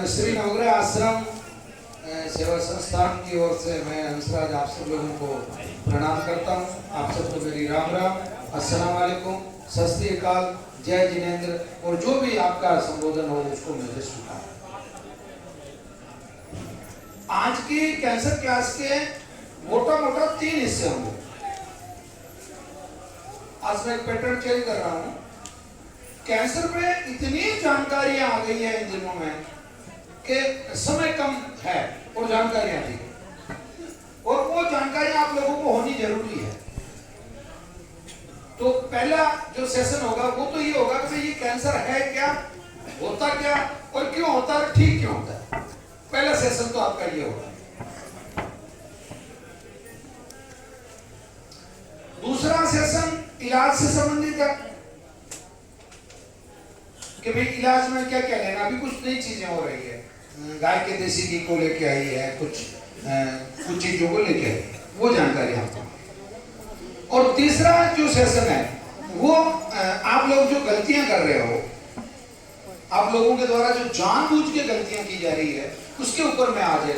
श्री नवग्रह आश्रम सेवा संस्थान की ओर से मैं हंसराज आप सब लोगों को प्रणाम करता हूँ। आप सबको मेरी राम राम, अस्सलाम वालेकुम, सत श्री अकाल, जय जिनेंद्र और जो भी आपका संबोधन हो उसको मुझे स्वीकार। आज की कैंसर क्लास के मोटा मोटा 3 हिस्से होंगे। आज मैं एक पैटर्न चेंज कर रहा हूँ। कैंसर पे इतनी जानकारियां आ गई है इन दिनों में कि समय कम है और जानकारियां दी और वो जानकारियां आप लोगों को होनी जरूरी है। तो पहला जो सेशन होगा वो तो ये होगा कि ये कैंसर है क्या, होता क्या और क्यों होता है, ठीक क्यों होता है। पहला सेशन तो आपका ये होगा। दूसरा सेशन इलाज से संबंधित है कि भाई इलाज में क्या क्या लेना। अभी कुछ नई चीजें हो रही है, गाय के देसी घी को लेके आई है, कुछ चीजों को लेके आई, वो जानकारी आपको। और तीसरा जो सेशन है वो आप लोग जो गलतियां कर रहे हो, आप लोगों के द्वारा जो जानबूझ के गलतियां की जा रही है उसके ऊपर मैं आज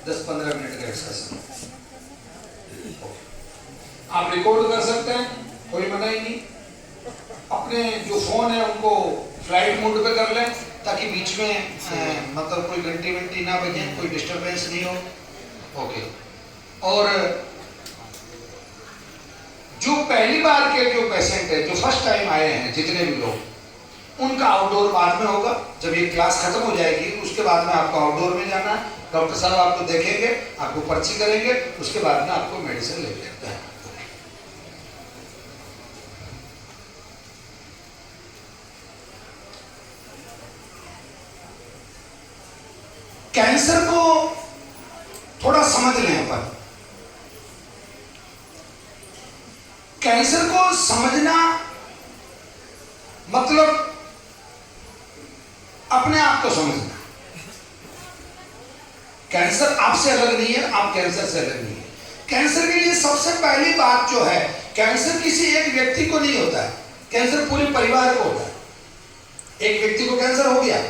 10-15 मिनट का डिस्कशन। आप रिकॉर्ड कर सकते हैं, कोई मना ही नहीं। अपने जो फोन है उनको फ्लाइट मोड पे कर लें ताकि बीच में मतलब कोई घंटी वंटी ना बजे, कोई डिस्टरबेंस नहीं हो। ओके। और जो पहली बार के जो पेशेंट है, जो फर्स्ट टाइम आए हैं, जितने भी लोग, उनका आउटडोर बाद में होगा। जब ये क्लास खत्म हो जाएगी उसके बाद में आपको आउटडोर में जाना है। डॉक्टर साहब आपको देखेंगे, आपको पर्ची करेंगे, उसके बाद में आपको मेडिसिन ले लेते हैं। कैंसर को थोड़ा समझ लें अपन। कैंसर को समझना मतलब अपने आप को समझना। कैंसर आपसे अलग नहीं है, आप कैंसर से अलग नहीं है। कैंसर के लिए सबसे पहली बात जो है, कैंसर किसी एक व्यक्ति को नहीं होता है, कैंसर पूरे परिवार को होता है। एक व्यक्ति को कैंसर हो गया,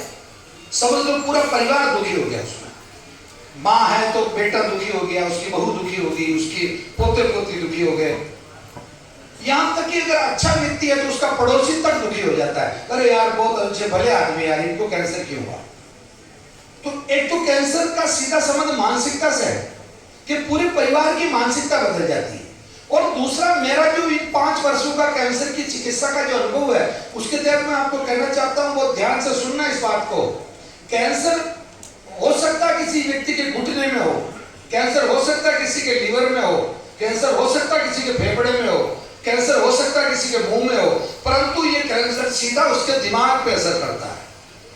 समझ लो पूरा परिवार दुखी हो गया। उसमें माँ है तो बेटा दुखी हो गया, उसकी बहू दुखी होगी, उसकी पोते पोती दुखी हो गए। यहां तक कि अगर अच्छा व्यक्ति है तो उसका पड़ोसी तक दुखी हो जाता है, अरे यार बहुत अच्छे भले आदमी यार, इनको कैंसर क्यों हुआ। तो एक तो कैंसर का सीधा संबंध मानसिकता से है कि पूरे परिवार की मानसिकता बदल जाती है। और दूसरा, मेरा जो इन 5 वर्षों का कैंसर की चिकित्सा का जो अनुभव है उसके तहत मैं आपको कहना चाहता हूं, वो ध्यान से सुनना इस बात को। कैंसर हो सकता है किसी व्यक्ति के घुटने में हो, कैंसर हो सकता है किसी के लीवर में हो, कैंसर हो सकता है किसी के फेफड़े में हो, कैंसर हो सकता है किसी के मुंह में हो, परंतु ये कैंसर सीधा उसके दिमाग पे असर करता है,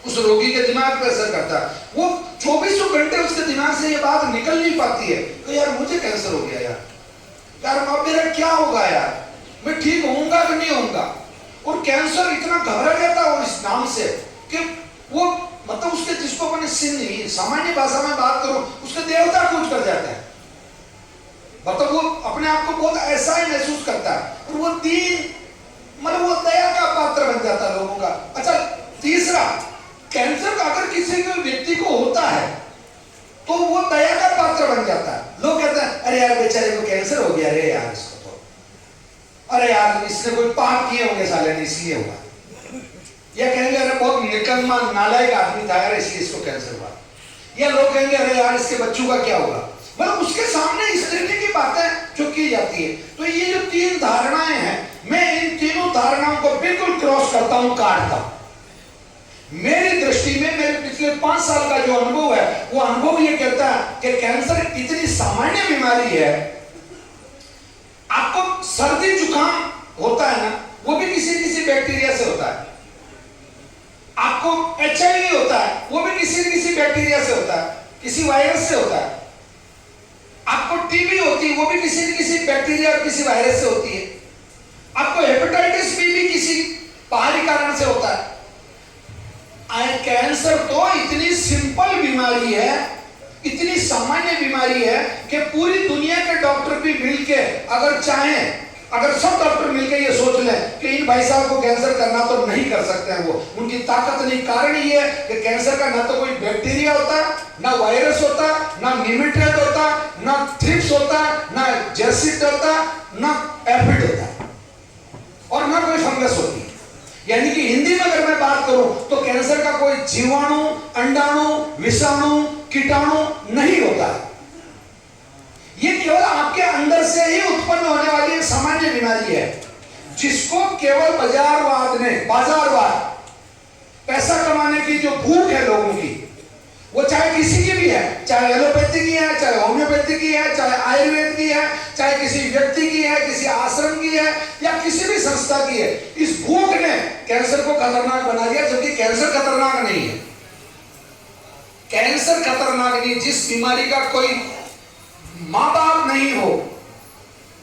उस रोगी के दिमाग पे असर करता है। वो 24 घंटे उसके दिमाग से ये बात निकल नहीं पाती है कि यार मुझे कैंसर हो गया, यार अब मेरा क्या होगा, यार मैं ठीक होऊंगा कि नहीं होऊंगा। और कैंसर इतना घबरा जाता है इस नाम से कि वो मतलब उसके, जिसको अपने सिंह सामान्य भाषा में बात करो, उसके देवता कूच कर जाता है। मतलब वो अपने आप को बहुत ऐसा ही महसूस करता है और वो मतलब वो दया का पात्र बन जाता है लोगों का। अच्छा, तीसरा, कैंसर अगर किसी व्यक्ति को होता है तो वो दया का पात्र बन जाता है। लोग कहते हैं अरे यार बेचारे को कैंसर हो गया, अरे यार इसको तो, अरे यार इसने कोई पाप किए होंगे साले ने इसलिए हुआ। या कहेंगे अरे बहुत निकम्मा नालायक आदमी था यार इसलिए इसको कैंसर हुआ। या लोग कहेंगे अरे यार इसके बच्चों का क्या होगा। मतलब उसके सामने इस तरीके की बातें जो की जाती है। तो ये जो 3 धारणाएं हैं, मैं इन तीनों धारणाओं को बिल्कुल क्रॉस करता हूं, काटता हूं। मेरी दृष्टि में मेरे पिछले 5 साल का जो अनुभव है, वो अनुभव ये कहता है कि कैंसर इतनी सामान्य बीमारी है। आपको सर्दी जुकाम होता है ना, वो भी किसी बैक्टीरिया से होता है। आपको HIV होता है, वो भी किसी बैक्टीरिया से होता है, किसी वायरस से होता है। आपको TB होती है, वो भी किसी बैक्टीरिया और किसी वायरस से होती है। आपको हेपेटाइटिस बी भी किसी बाहरी कारण से होता है। कैंसर तो इतनी सिंपल बीमारी है, इतनी सामान्य बीमारी है कि पूरी दुनिया के डॉक्टर भी मिलके अगर चाहें अगर सब डॉक्टर मिलकर ये सोच लें कि इन भाई साहब को कैंसर करना, तो नहीं कर सकते हैं। वो उनकी ताकत नहीं। कारण ये है कि कैंसर का ना तो कोई बैक्टीरिया होता है, ना वायरस होता, ना निमेटोड होता, ना थ्रिप्स होता, ना जर्सिट होता, ना एफिड होता, और ना कोई फंगस होती है। यानी कि हिंदी में अगर मैं बात करूं तो कैंसर का कोई जीवाणु, अंडाणु, विषाणु, कीटाणु नहीं होता है। ये केवल आपके अंदर से ही उत्पन्न होने वाली एक सामान्य बीमारी है, जिसको केवल बाजारवाद, पैसा कमाने की जो भूख है लोगों की, वो चाहे किसी की भी है, चाहे एलोपैथी की है, चाहे होम्योपैथी की है, चाहे आयुर्वेद की है, चाहे किसी व्यक्ति की है, किसी आश्रम की है, या किसी भी संस्था की है, इस भूख ने कैंसर को खतरनाक बना दिया। जबकि कैंसर खतरनाक नहीं है। कैंसर खतरनाक नहीं, जिस बीमारी का कोई मां बाप नहीं हो,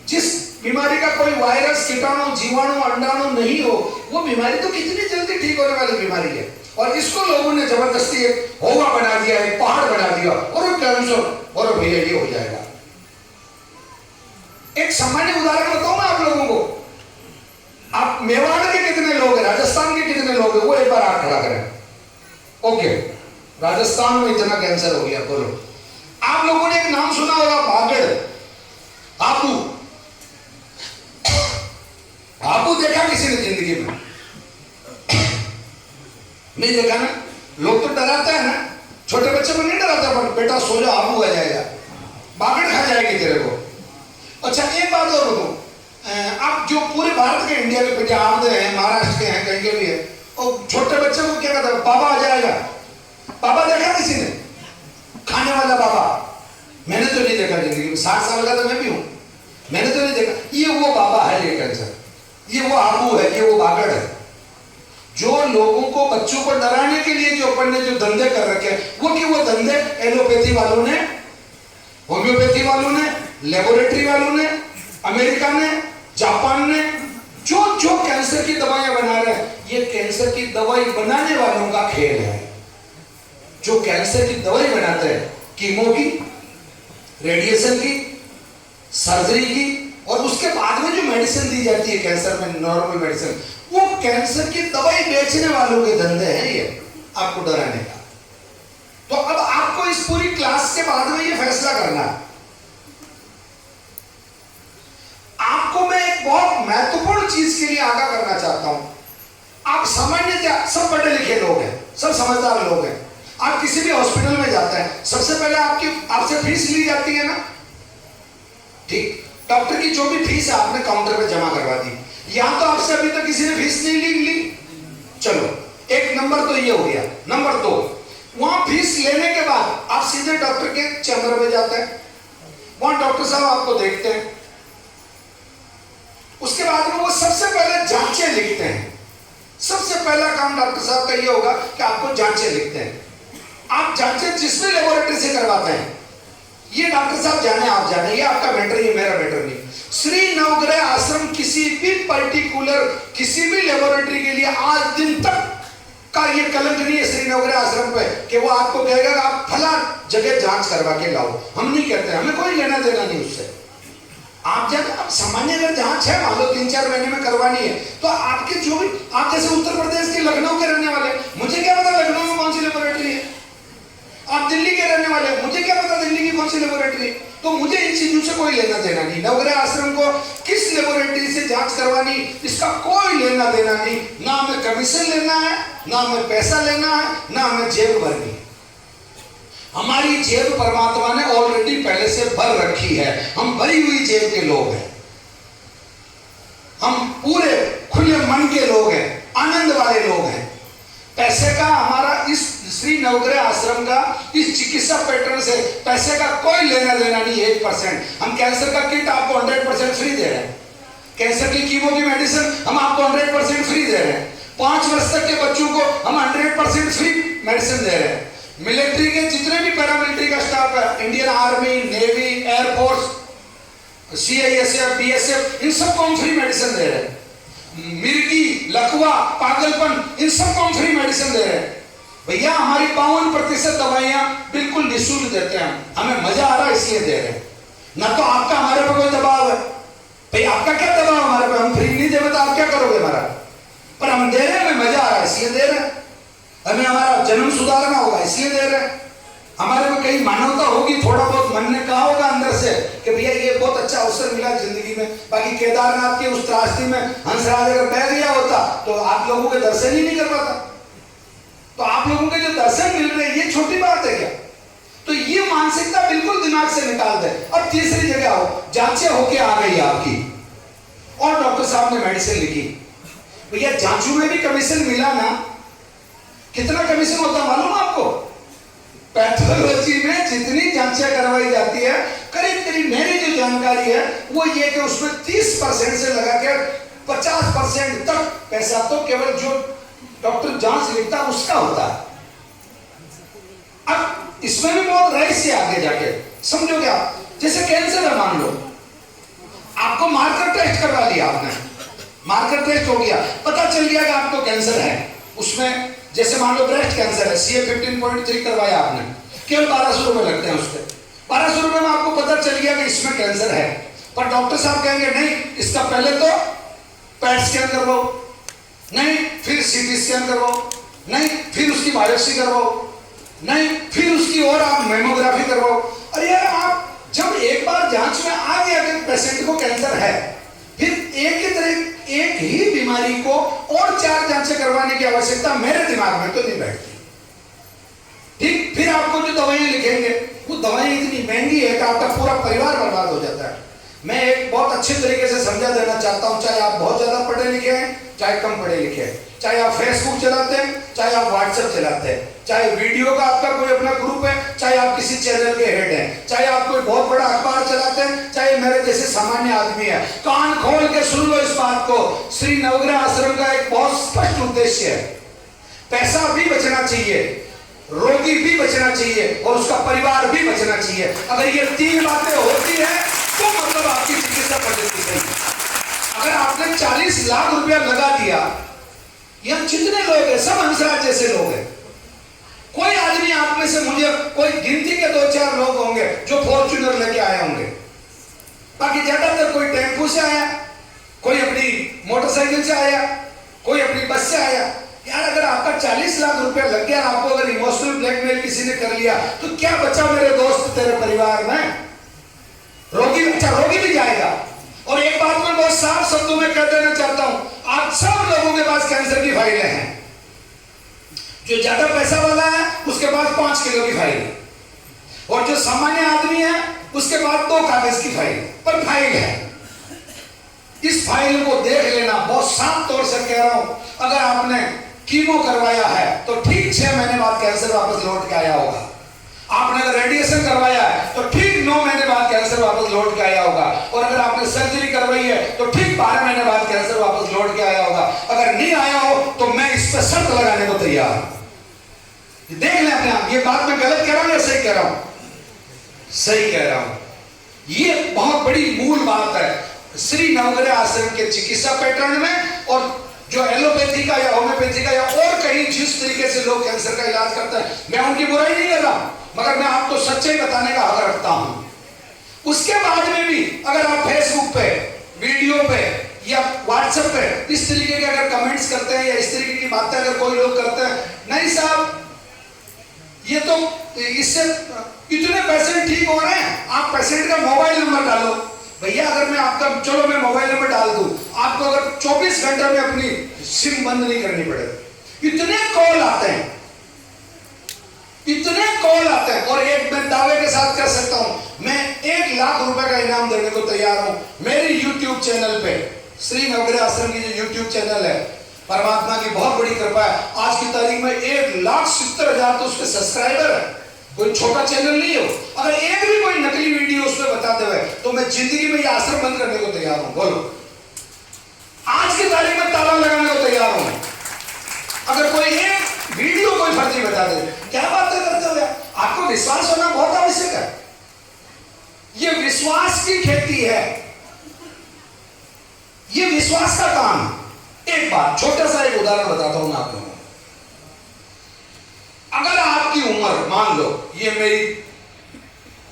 जिस बीमारी का कोई वायरस, कीटाणु, जीवाणु, अंडाणु नहीं हो, वो बीमारी तो कितनी जल्दी ठीक होने वाली बीमारी है। और इसको लोगों ने जबरदस्ती एक होगा बना दिया, एक पहाड़ बना दिया, और वो कैंसर, और भैया ये हो जाएगा। एक सामान्य उदाहरण बताऊं मैं आप लोगों को। आप मेवाड़ के कितने लोग हैं, राजस्थान के कितने लोग हैं, वो एक बार हाथ खड़ा करें। ओके, राजस्थान में इतना कैंसर हो गया, बोलो। आप लोगों ने एक नाम सुना होगा, बागड़, आबू। आबू देखा किसी ने जिंदगी में? नहीं देखा ना। लोग तो डराते हैं ना, छोटे बच्चे को नहीं डराते, पर बेटा सो जा, आबू आ जाएगा, बागड़ खा जाएगी तेरे को। अच्छा, एक बात और बताऊं, आप जो पूरे भारत के, इंडिया के बेटे आमदे हैं, महाराष्ट्र के हैं, कहीं के भी है, और छोटे बच्चे को क्या कहते हैं, बाबा आ जाएगा। बाबा देखा किसी ने? खाने वाला बाबा मैंने तो नहीं देखा जिंदगी में। 60 साल का तो मैं भी हूं, मैंने तो नहीं देखा। ये वो बाबा है, ये कैंसर, ये वो आबू है, ये वो बागड़ है। जो लोगों को, बच्चों को डराने के लिए जो अपन ने जो धंधे कर रखे हैं, वो धंधे एलोपैथी वालों ने, होम्योपैथी वालों ने, लेबोरेटरी वालों ने, अमेरिका ने, जापान ने, जो कैंसर की दवाइयां बना रहे हैं, ये कैंसर की दवाई बनाने वालों का खेल है। जो कैंसर की दवाई बनाते हैं, कीमो की, रेडिएशन की, सर्जरी की, और उसके बाद में जो मेडिसिन दी जाती है कैंसर में, नॉर्मल मेडिसिन, वो कैंसर की दवाई बेचने वालों के धंधे हैं ये, आपको डराने का। तो अब आपको इस पूरी क्लास के बाद में ये फैसला करना है। आपको मैं एक बहुत महत्वपूर्ण चीज के लिए आगाह करना चाहता हूं। आप सामान्यतः सब पढ़े लिखे लोग हैं, सब समझदार लोग हैं। आप किसी भी हॉस्पिटल में जाते हैं, सबसे पहले आपसे फीस ली जाती है ना, ठीक। डॉक्टर की जो भी फीस है आपने काउंटर पे जमा करवा दी। यहां तो आपसे अभी तक किसी ने फीस नहीं ली। चलो, एक नंबर तो ये हो गया। नंबर 2, वहां फीस लेने के बाद आप सीधे डॉक्टर के चैम्बर में जाते हैं, वहां डॉक्टर साहब आपको देखते हैं। उसके बाद में वो सबसे पहले जांचें लिखते हैं। सबसे पहला काम डॉक्टर साहब का ये होगा कि आपको जांचें लिखते हैं। आप जांचें जिस भी लेबोरेटरी से करवाते हैं, ये डॉक्टर साहब जाने, आप जाने, ये आपका मैटर, ये मेरा मैटर नहीं। श्री नवग्रह आश्रम किसी भी पर्टिकुलर, किसी भी लेबोरेटरी के लिए आज दिन तक का ये कलंक नहीं है श्री नवग्रह आश्रम पे कि वो आपको कहेगा कि आप फला जगह जांच करवा के लाओ। हम नहीं कहते, हमें कोई लेना देना नहीं उससे। आप जब आप सामान्य अगर जांच है, मान लो 3-4 महीने में करवानी है, तो आपके जो भी, आप जैसे उत्तर प्रदेश के लखनऊ के रहने वाले, मुझे क्या पता लखनऊ में कौन सी लेबोरेटरी है। आप दिल्ली के रहने वाले, मुझे क्या पता दिल्ली की कौन सी लेबोरेटरी है। तो मुझे इन चीजों से कोई लेना देना नहीं। नवग्रह आश्रम को किस लेबोरेटरी से जांच करवानी, इसका कोई लेना देना नहीं। ना हमें कमीशन लेना है, ना हमें पैसा लेना है, ना हमें जेब भरनी है। हमारी जेब परमात्मा ने ऑलरेडी पहले से भर रखी है। हम भरी हुई जेब के लोग हैं, हम पूरे खुले मन के लोग हैं, आनंद वाले लोग हैं। पैसे का हमारा इस श्री नवग्रह आश्रम का, इस चिकित्सा पैटर्न से पैसे का कोई लेना देना नहीं। 1%। हम कैंसर का किट आपको 100% फ्री दे रहे हैं। कैंसर की कीमो की मेडिसिन हम आपको 100% फ्री दे रहे हैं। 5 वर्ष तक के बच्चों को हम 100% फ्री मेडिसिन दे रहे हैं। मिलिट्री के जितने भी पैरामिलिट्री का स्टाफ है, Indian army, navy, air force, CISF, BSF, इन सबको हम फ्री मेडिसिन दे रहे हैं। मिर्गी, लकवा, पागलपन, इन सबको हम फ्री मेडिसिन दे रहे हैं। भैया हमारी 52% दवाइयां बिल्कुल निःशुल्क देते हैं। हमें मजा आ रहा है इसलिए दे रहे हैं, ना तो आपका हमारे पर कोई दबाव है। भाई आपका क्या दबाव हमारे पे, हम फ्री नहीं दे तो आप क्या करोगे हमारा, पर हम दे रहे हैं, हमें मजा आ रहा है इसलिए दे रहे हैं, हमें हमारा जन्म सुधारना होगा इसलिए दे रहे हैं, हमारे में कहीं मानवता होगी, थोड़ा बहुत मन ने कहा होगा अंदर से कि भैया ये बहुत अच्छा अवसर मिला जिंदगी में। बाकी केदारनाथ के उस त्रासदी में हंसराज अगर बह गया होता तो आप लोगों के दर्शन ही नहीं कर पाता। तो आप लोगों के जो दर्शन मिल रहे हैं ये छोटी बात है क्या? तो ये मानसिकता बिल्कुल दिमाग से निकाल दे। अब तीसरी जगह आओ, जांचें होके आ गई आपकी और डॉक्टर साहब ने मेडिसिन लिखी। भैया जांचों में भी कमीशन मिला ना, कितना कमीशन होता मालूम आपको? पैथोलॉजी में जितनी जांचें करवाई जाती है करीब करीब मेरी जो जानकारी है वो ये कि उसमें 30% से लगा के 50% तक पैसा तो केवल जो डॉक्टर जांच लिखता है उसका होता है। अब इसमें भी बहुत रहस्य आगे जाके समझोगे आप। जैसे कैंसर है, मान लो आपको मार्कर टेस्ट करवा लिया आपने, मार्कर टेस्ट हो गया, पता चल गया कि आपको कैंसर है। उसमें जैसे मान लो ब्रेस्ट कैंसर है, CA 15.3 करवाया आपने, केवल 1200 रुपए लगते हैं उसके। 1200 रुपए में आपको पता चल गया कि इसमें कैंसर है, पर डॉक्टर साहब कहेंगे नहीं, इसका पहले तो पैट स्कैन करवाओ, नहीं फिर CT स्कैन करवाओ, नहीं फिर उसकी बायोप्सी करवाओ, नहीं फिर उसकी और आप मेमोग्राफी करवाओ। अरे यार आप जब एक बार जांच में आ गया कि पेशेंट को कैंसर है, फिर एक ही बीमारी को और 4 जांचें करवाने की आवश्यकता मेरे दिमाग में तो नहीं बैठती। ठीक, फिर आपको जो दवाइयां लिखेंगे वो दवाइयां इतनी महंगी है कि आपका पूरा परिवार बर्बाद हो जाता है। मैं एक बहुत अच्छे तरीके से समझा देना चाहता हूं, चाहे आप बहुत ज्यादा पढ़े लिखे हैं, चाहे कम पढ़े लिखे हैं, चाहे आप फेसबुक चलाते हैं, चाहे आप व्हाट्सएप चलाते हैं, चाहे वीडियो का आपका कोई अपना ग्रुप है, चाहे आप किसी चैनल के हेड हैं, चाहे आप कोई बहुत बड़ा अखबार चलाते हैं, चाहे मेरे जैसे सामान्य आदमी है, कान खोल के सुन लो इस बात को। श्री नवग्रह आश्रम का एक बहुत स्पष्ट उद्देश्य है, पैसा भी बचना चाहिए, रोगी भी बचना चाहिए और उसका परिवार भी बचना चाहिए। अगर ये 3 बातें होती है तो मतलब आपकी चिकित्सा पद्धति सही है। अगर आपने 40 लाख रुपया लगा दिया, यहां जितने लोग हैं सब हंसराज जैसे लोग हैं, कोई आदमी आप में से मुझे कोई गिनती के 2-4 लोग होंगे जो फॉर्च्यूनर लेके आए होंगे, बाकी ज्यादातर कोई टेम्पो से आया, कोई अपनी मोटरसाइकिल से आया, कोई अपनी बस से आया। यार अगर आपका 40 लाख रुपया लग गया, आपको अगर इमोशनल ब्लैकमेल किसी ने कर लिया तो क्या बचा मेरे दोस्त तेरे परिवार में? रोगी, अच्छा रोगी भी जाएगा। और एक बात मैं बहुत साफ शब्दों में कह देना चाहता हूं, आप सब लोगों के पास कैंसर की फाइलें हैं। जो ज्यादा पैसा वाला है उसके पास 5 किलो की फाइल है, और जो सामान्य आदमी है उसके पास 2 कागज की फाइल, पर फाइल है। इस फाइल को देख लेना, बहुत साफ तौर से कह रहा हूं। अगर आपने कीमो करवाया है तो ठीक 6 महीने बाद कैंसर वापस लौट के आया होगा। आपने अगर रेडिएशन करवाया है तो ठीक 9 महीने बाद कैंसर वापस लौट के आया होगा। और अगर आपने सर्जरी करवाई है तो ठीक 12 महीने बाद कैंसर वापस लौट के आया होगा। अगर नहीं आया हो तो मैं इस पर शर्त लगाने को तैयार हूं। देख लें अपने आप, ये बात मैं गलत कह रहा हूं या सही कह रहा हूं? सही कह रहा हूं। ये बहुत बड़ी मूल बात है श्री नवग्रह आश्रम के चिकित्सा पैटर्न में। और जो एलोपैथी का या होम्योपैथी का या और कहीं जिस तरीके से लोग कैंसर का इलाज करते हैं, मैं उनकी बुराई नहीं कर रहा, मगर मैं आपको सच्चाई बताने का हक रखता हूं। उसके बाद में भी अगर आप फेसबुक पे, वीडियो पे या व्हाट्सएप पे इस तरीके के अगर कमेंट्स करते हैं या इस तरीके की बातें अगर कोई लोग करते हैं, नहीं साहब ये तो इससे इतने पेशेंट ठीक हो रहे हैं, आप पेशेंट का मोबाइल नंबर डालो। भैया अगर मैं आपका, चलो मैं मोबाइल नंबर डाल दूं, आपको अगर 24 घंटे में अपनी सिम बंद नहीं करनी पड़ेगी। इतने कॉल आते हैं, इतने कॉल आते हैं। और एक मैं दावे के साथ कह सकता हूं, मैं 1 लाख रुपए का इनाम देने को तैयार हूं। मेरी YouTube चैनल पे, श्री नवग्रह आश्रम की जो YouTube चैनल है, परमात्मा की बहुत बड़ी कृपा है, आज की तारीख में 1,70,000 तो उसके सब्सक्राइबर है। कोई छोटा चैनल नहीं हो। अगर एक भी कोई नकली वीडियो उसमें बता दे तो मैं जिंदगी में ये आश्रम बंद करने को तैयार हूं। बोलो, आज की तारीख में ताला लगाने को तैयार हूं। अगर कोई एक वीडियो कोई फर्जी बता दे, क्या बातें करते हो यार? आपको विश्वास होना बहुत आवश्यक है। ये विश्वास की खेती है, ये विश्वास का काम। एक बात, छोटा सा एक उदाहरण बताता हूं मैं आप लोगों को। अगर आपकी उम्र, मान लो ये मेरी,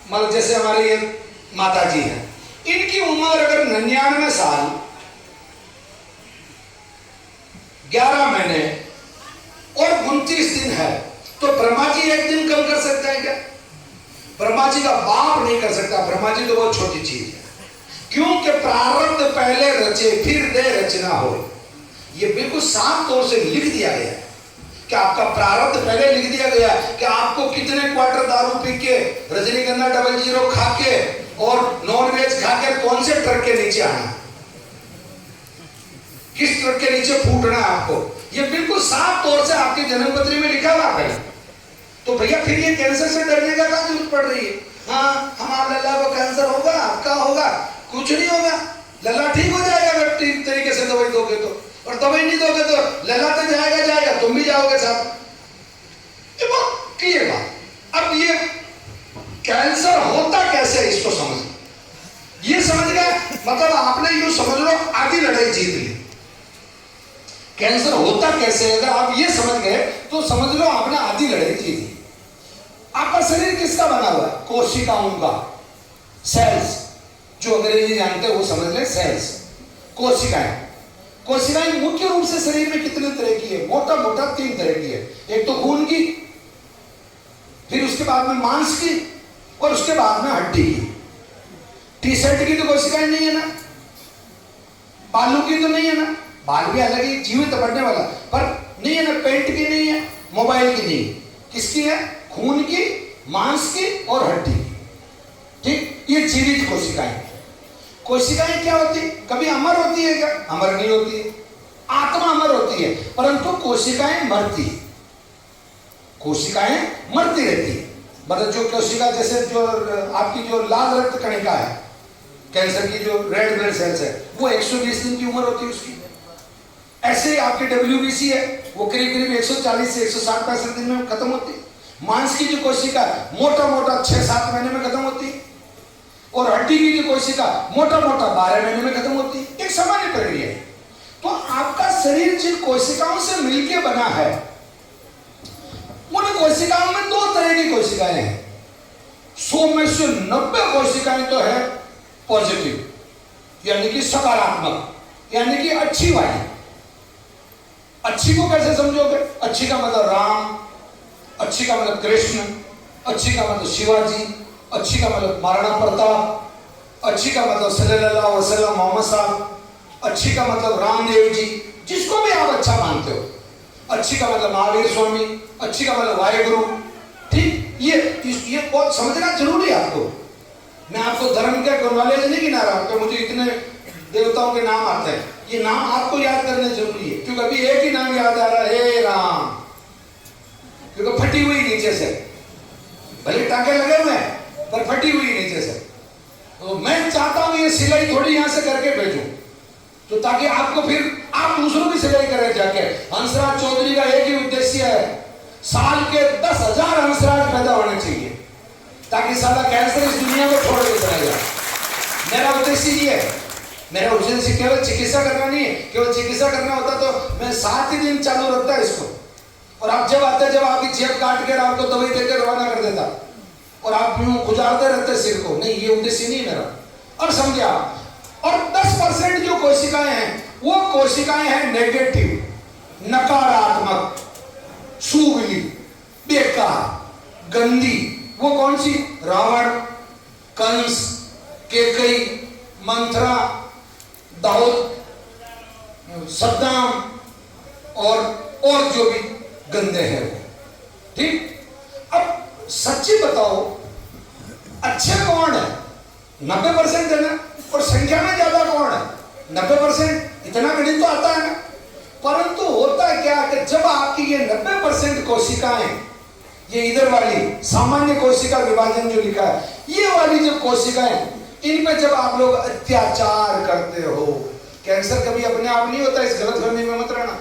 मतलब जैसे हमारे ये माता जी हैं, इनकी उम्र अगर 99 साल 11 महीने और 29 दिन है, तो ब्रह्मा जी एक दिन कम कर सकते हैं क्या? ब्रह्मा जी का बाप नहीं कर सकता। ब्रह्मा जी तो बहुत छोटी चीज है, क्योंकि प्रारब्ध पहले रचे फिर दे रचना हो। ये बिल्कुल साफ तौर से लिख दिया गया है कि आपका प्रारब्ध पहले लिख दिया गया कि आपको कितने क्वार्टर दारू पी के, रजनीगंधा 00 खा के और नॉन वेज खा के कौन से ट्रक के नीचे आना, किस ट्रक के नीचे फूटना आपको, ये बिल्कुल साफ तौर से आपके जन्मपत्री में लिखा हुआ है। तो भैया फिर ये कैंसर से डरने का क्या जरूरत पड़ रही है? हाँ, हमारा लल्ला को कैंसर होगा, आपका होगा, कुछ नहीं होगा, लल्ला ठीक हो जाएगा अगर ठीक तरीके से दवाई दोगे तो, और दवाई नहीं दोगे तो लल्ला तो जाएगा, तुम भी जाओगे साहब। क्लियर बात। अब ये कैंसर होता कैसे है इसको समझ, ये समझ गए, मतलब आपने यूं समझ लो आधी लड़ाई जीत ली। कैंसर होता कैसे है, अगर आप ये समझ गए तो समझ लो आपने आधी लड़ाई जीत ली। आपका शरीर किसका बना हुआ है? कोशिकाओं का, सेल्स। जो अंग्रेजी जानते हैं वो समझ ले, सेल्स, कोशिकाएं। कोशिकाएं मुख्य रूप से शरीर में कितने तरह की है? मोटा मोटा 3 तरह की है। एक तो खून की, फिर उसके बाद में मांस की, और उसके बाद में हड्डी की। टी शर्ट की तो कोशिकाएं नहीं है ना, बालों की तो नहीं है ना, बाल भी अलग ही जीवित बढ़ने वाला, पर नहीं है ना, पेंट की नहीं है, मोबाइल की नहीं, किसकी है? खून की, मांस की और हड्डी की। ठीक, ये जीवित कोशिकाएं। कोशिकाएं क्या होती है? कभी अमर होती है क्या? अमर नहीं होती है। आत्मा अमर होती है, परंतु कोशिकाएं मरती है। कोशिकाएं मरती रहती है। मतलब जो कोशिका, जैसे जो आपकी जो लाल रक्त कणिका है, कैंसर की जो रेड ब्लड सेल्स है, वो 120 दिन की उम्र होती है उसकी। ऐसे ही आपकी WBC है, वो करीब करीब 140 से 160-65 दिन में खत्म होती है। मांस की जो कोशिका मोटा मोटा 6-7 महीने में खत्म होती है, और हड्डी की जो कोशिका मोटा मोटा 12 महीने में खत्म होती है। एक सामान्य प्रक्रिया है। तो आपका शरीर जिन कोशिकाओं से मिलकर बना है, उन कोशिकाओं में 2 तरह की कोशिकाएं हैं। 100 में से 90 कोशिकाएं तो है पॉजिटिव, यानी कि सकारात्मक, यानी कि अच्छी वाली। अच्छी को कैसे समझोगे? अच्छी का मतलब राम, अच्छी का मतलब कृष्ण, अच्छी का मतलब शिवाजी, अच्छी का मतलब महाराणा प्रताप, अच्छी का मतलब सल्लल्लाहु अलैहि वसल्लम मोहम्मद साहब, अच्छी का मतलब रामदेव जी, जिसको भी आप अच्छा मानते हो। अच्छी का मतलब महावीर स्वामी, अच्छी का मतलब वाहेगुरु। ठीक, ये बहुत समझना जरूरी है आपको। मैं आपको धर्म के नॉलेज नहीं गिना रहा हूं कि मुझे इतने देवताओं के नाम आते हैं। ये नाम आपको याद करने जरूरी है, क्योंकि अभी एक ही नाम याद आ रहा है, हे राम, क्योंकि फटी हुई नीचे से, भले टाके लगे हुए हैं पर फटी हुई नीचे से। तो मैं चाहता हूं ये सिलाई थोड़ी यहां से करके भेजूं, तो ताकि आपको फिर आप दूसरों की सिलाई करें जाके। हंसराज चौधरी का एक ही उद्देश्य है, साल के 10,000 हंसराज पैदा होने चाहिए, ताकि साला कैंसर इस दुनिया को छोड़ के चला जाए। मेरा उद्देश्य ये है। मेरा उद्देश्य केवल चिकित्सा करना नहीं है। केवल चिकित्सा करना होता तो मैं 7 ही दिन चालू रखता इसको, और आप जब आते, जब आपकी जेब काट के आपको दवाई देकर रवाना कर देता, और आप यूं खुजारते रहते सिर को। नहीं, ये उद्देश्य नहीं मेरा। अब समझे आप। और 10% जो कोशिकाएं हैं, वो कोशिकाएं हैं नेगेटिव, नकारात्मक, सूगली, बेकार, गंदी। वो कौन सी? रावण, कंस, केकई, मंथरा, दाऊद, सद्दाम और जो भी गंदे हैं वो। ठीक, अब सच्ची बताओ, अच्छे कौन है? 90% है ना, और संख्या में ज्यादा कौन है? 90%। इतना गणित तो आता है ना। परंतु होता क्या कि जब आपकी ये 90% कोशिकाएं, ये इधर वाली सामान्य कोशिका विभाजन जो लिखा है, ये वाली जो कोशिकाएं, इनमें जब आप लोग अत्याचार करते हो, कैंसर कभी अपने आप नहीं होता, इस गलतफहमी में मत रहना।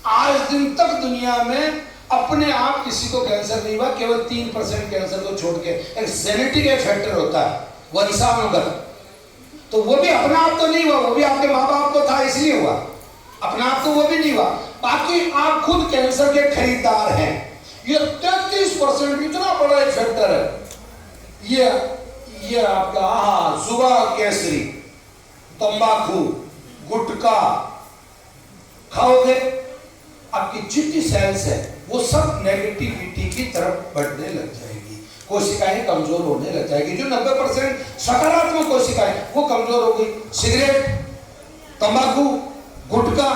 आज दिन तक दुनिया में अपने आप किसी को कैंसर नहीं हुआ, केवल 3% कैंसर को छोड़ के। एक जेनेटिक फैक्टर होता है, वंशानुगत, तो वो भी अपना आप तो नहीं हुआ, वो भी आपके माँ बाप को था इसलिए हुआ, अपना आप तो वो भी नहीं हुआ। बाकी आप खुद कैंसर के खरीदार हैं। ये 33% इतना बड़ा एक फैक्टर है। ये आपका सुबह केसरी, तंबाकू, गुटखा खाओगे, आपकी जितनी सेल्स है वो सब नेगेटिविटी की तरफ बढ़ने लग जाएगी, कोशिकाएं कमजोर होने लग जाएगी। जो 90% सकारात्मक कोशिकाएं वो कमजोर हो गई। सिगरेट, तंबाकू, गुटखा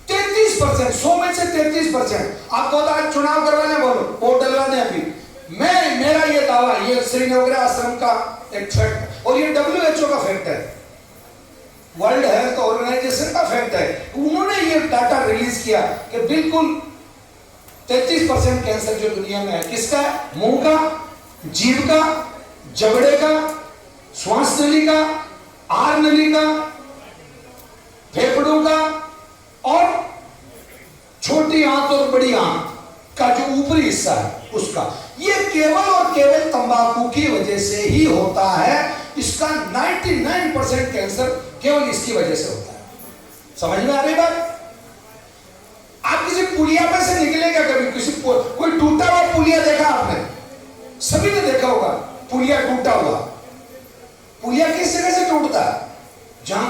33%, 100 में से 33%। आपको आज चुनाव करवाने बोलो, वोट डलवाने अभी, मेरा ये दावा, ये श्रीनगर आश्रम का एक फैक्ट और ये WHO का फैक्ट है, वर्ल्ड हेल्थ ऑर्गेनाइजेशन का फैक्ट है। उन्होंने ये डाटा रिलीज किया कि बिल्कुल 33% कैंसर जो दुनिया में है किसका है? मुंह का, जीभ का, जबड़े का, श्वास नली का, आहार नली का, फेफड़ों का और छोटी आंत और बड़ी आंत का जो ऊपरी हिस्सा है उसका। ये केवल और केवल तंबाकू की वजह से ही होता है। इसका 99% कैंसर केवल इसकी वजह से होता है। समझ में आ रही बात? आप किसी पुलिया पे से निकलेगा कभी, किसी कोई टूटा हुआ पुलिया देखा आपने? सभी ने देखा होगा पुलिया टूटा हुआ। पुलिया किस जगह से टूटता है? जहां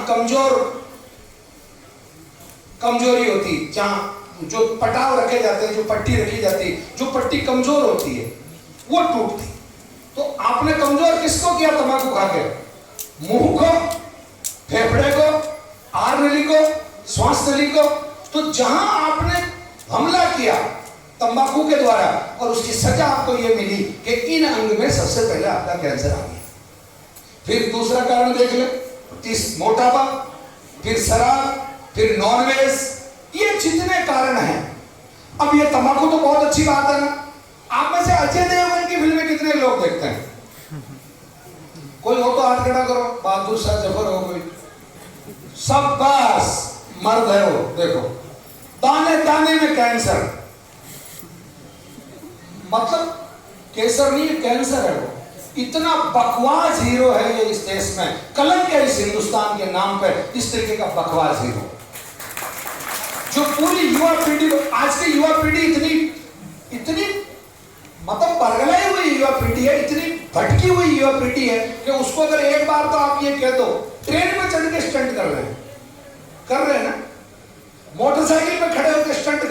कमजोरी होती, जहां जो पटाव रखे जाते हैं, जो पट्टी रखी जाती, जो पट्टी कमजोर होती है वो टूटती। तो आपने कमजोर किसको किया तंबाकू खा के? मुंह को, फेफड़े को, आहार नली को, श्वास नली को। तो जहां आपने हमला किया तंबाकू के द्वारा और उसकी सजा आपको यह मिली कि इन अंग में सबसे पहले आपका कैंसर आ गया। फिर दूसरा कारण देख ले, मोटापा, फिर शराब, फिर नॉनवेज, ये जितने कारण हैं। अब ये तंबाकू तो बहुत अच्छी बात है ना। आप में से अजय देवगन की फिल्में कितने लोग देखते हैं? कोई हो तो हाथ खड़ा करो। बहादुर शाह जफर हो कोई? सब बस मर्द है वो। देखो दाने दाने में कैंसर, मतलब केसर नहीं, कैंसर है वो। इतना बकवास हीरो है ये इस देश में, कलंक है इस हिंदुस्तान के नाम पे, इस तरीके का बकवास हीरो जो पूरी युवा पीढ़ी, आज की युवा पीढ़ी इतनी मतलब परगलाई हुई युवा पीढ़ी है, इतनी भटकी हुई युवा पीढ़ी है कि उसको अगर एक बार तो आप ये कह दो, ट्रेन में चढ़ के स्टंट कर रहे हैं ना, मोटरसाइकिल पे खड़े होकर स्टंट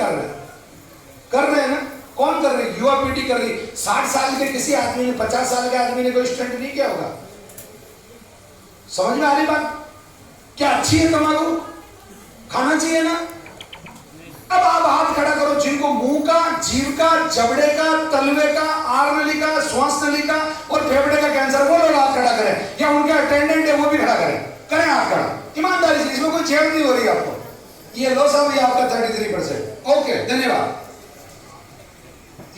कर रहे हैं ना। कौन कर रही? युवा पीढ़ी कर रही। 60 साल के किसी आदमी ने, 50 साल के आदमी ने कोई स्टंट नहीं किया होगा। समझ में आ रही बात? क्या अच्छी है तंबाकू? खाना चाहिए ना। अब आप हाथ खड़ा करो जिनको मुंह का, जीभ का, जबड़े का, तलवे का, आहार नली का, श्वास नली का और फेफड़े का कैंसर, वो लोग हाथ खड़ा करें, या उनका अटेंडेंट है वो भी खड़ा करें हाथ खड़ा, ईमानदारी से। इसमें कोई छेड़ नहीं हो रही आपको। ये लो साहब, ये आपका 33%। ओके, धन्यवाद।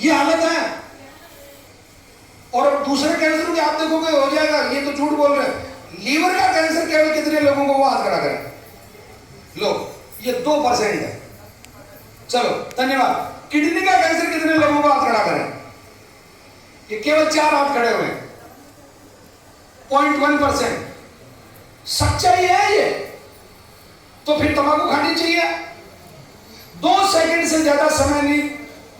ये हालत है। और दूसरे कैंसर की आप देखोगे हो जाएगा, ये तो झूठ बोल रहे हैं। लीवर का कैंसर केवल कितने लोगों को वो हाथ खड़ा करें? लो, ये 2% है। चलो धन्यवाद। किडनी का कैंसर कितने लोगों को हाथ खड़ा करें? ये केवल 4 हाथ खड़े हुए, 0.1%। सच्चाई है ये। तो फिर तंबाकू खानी चाहिए। 2 सेकंड से ज्यादा समय नहीं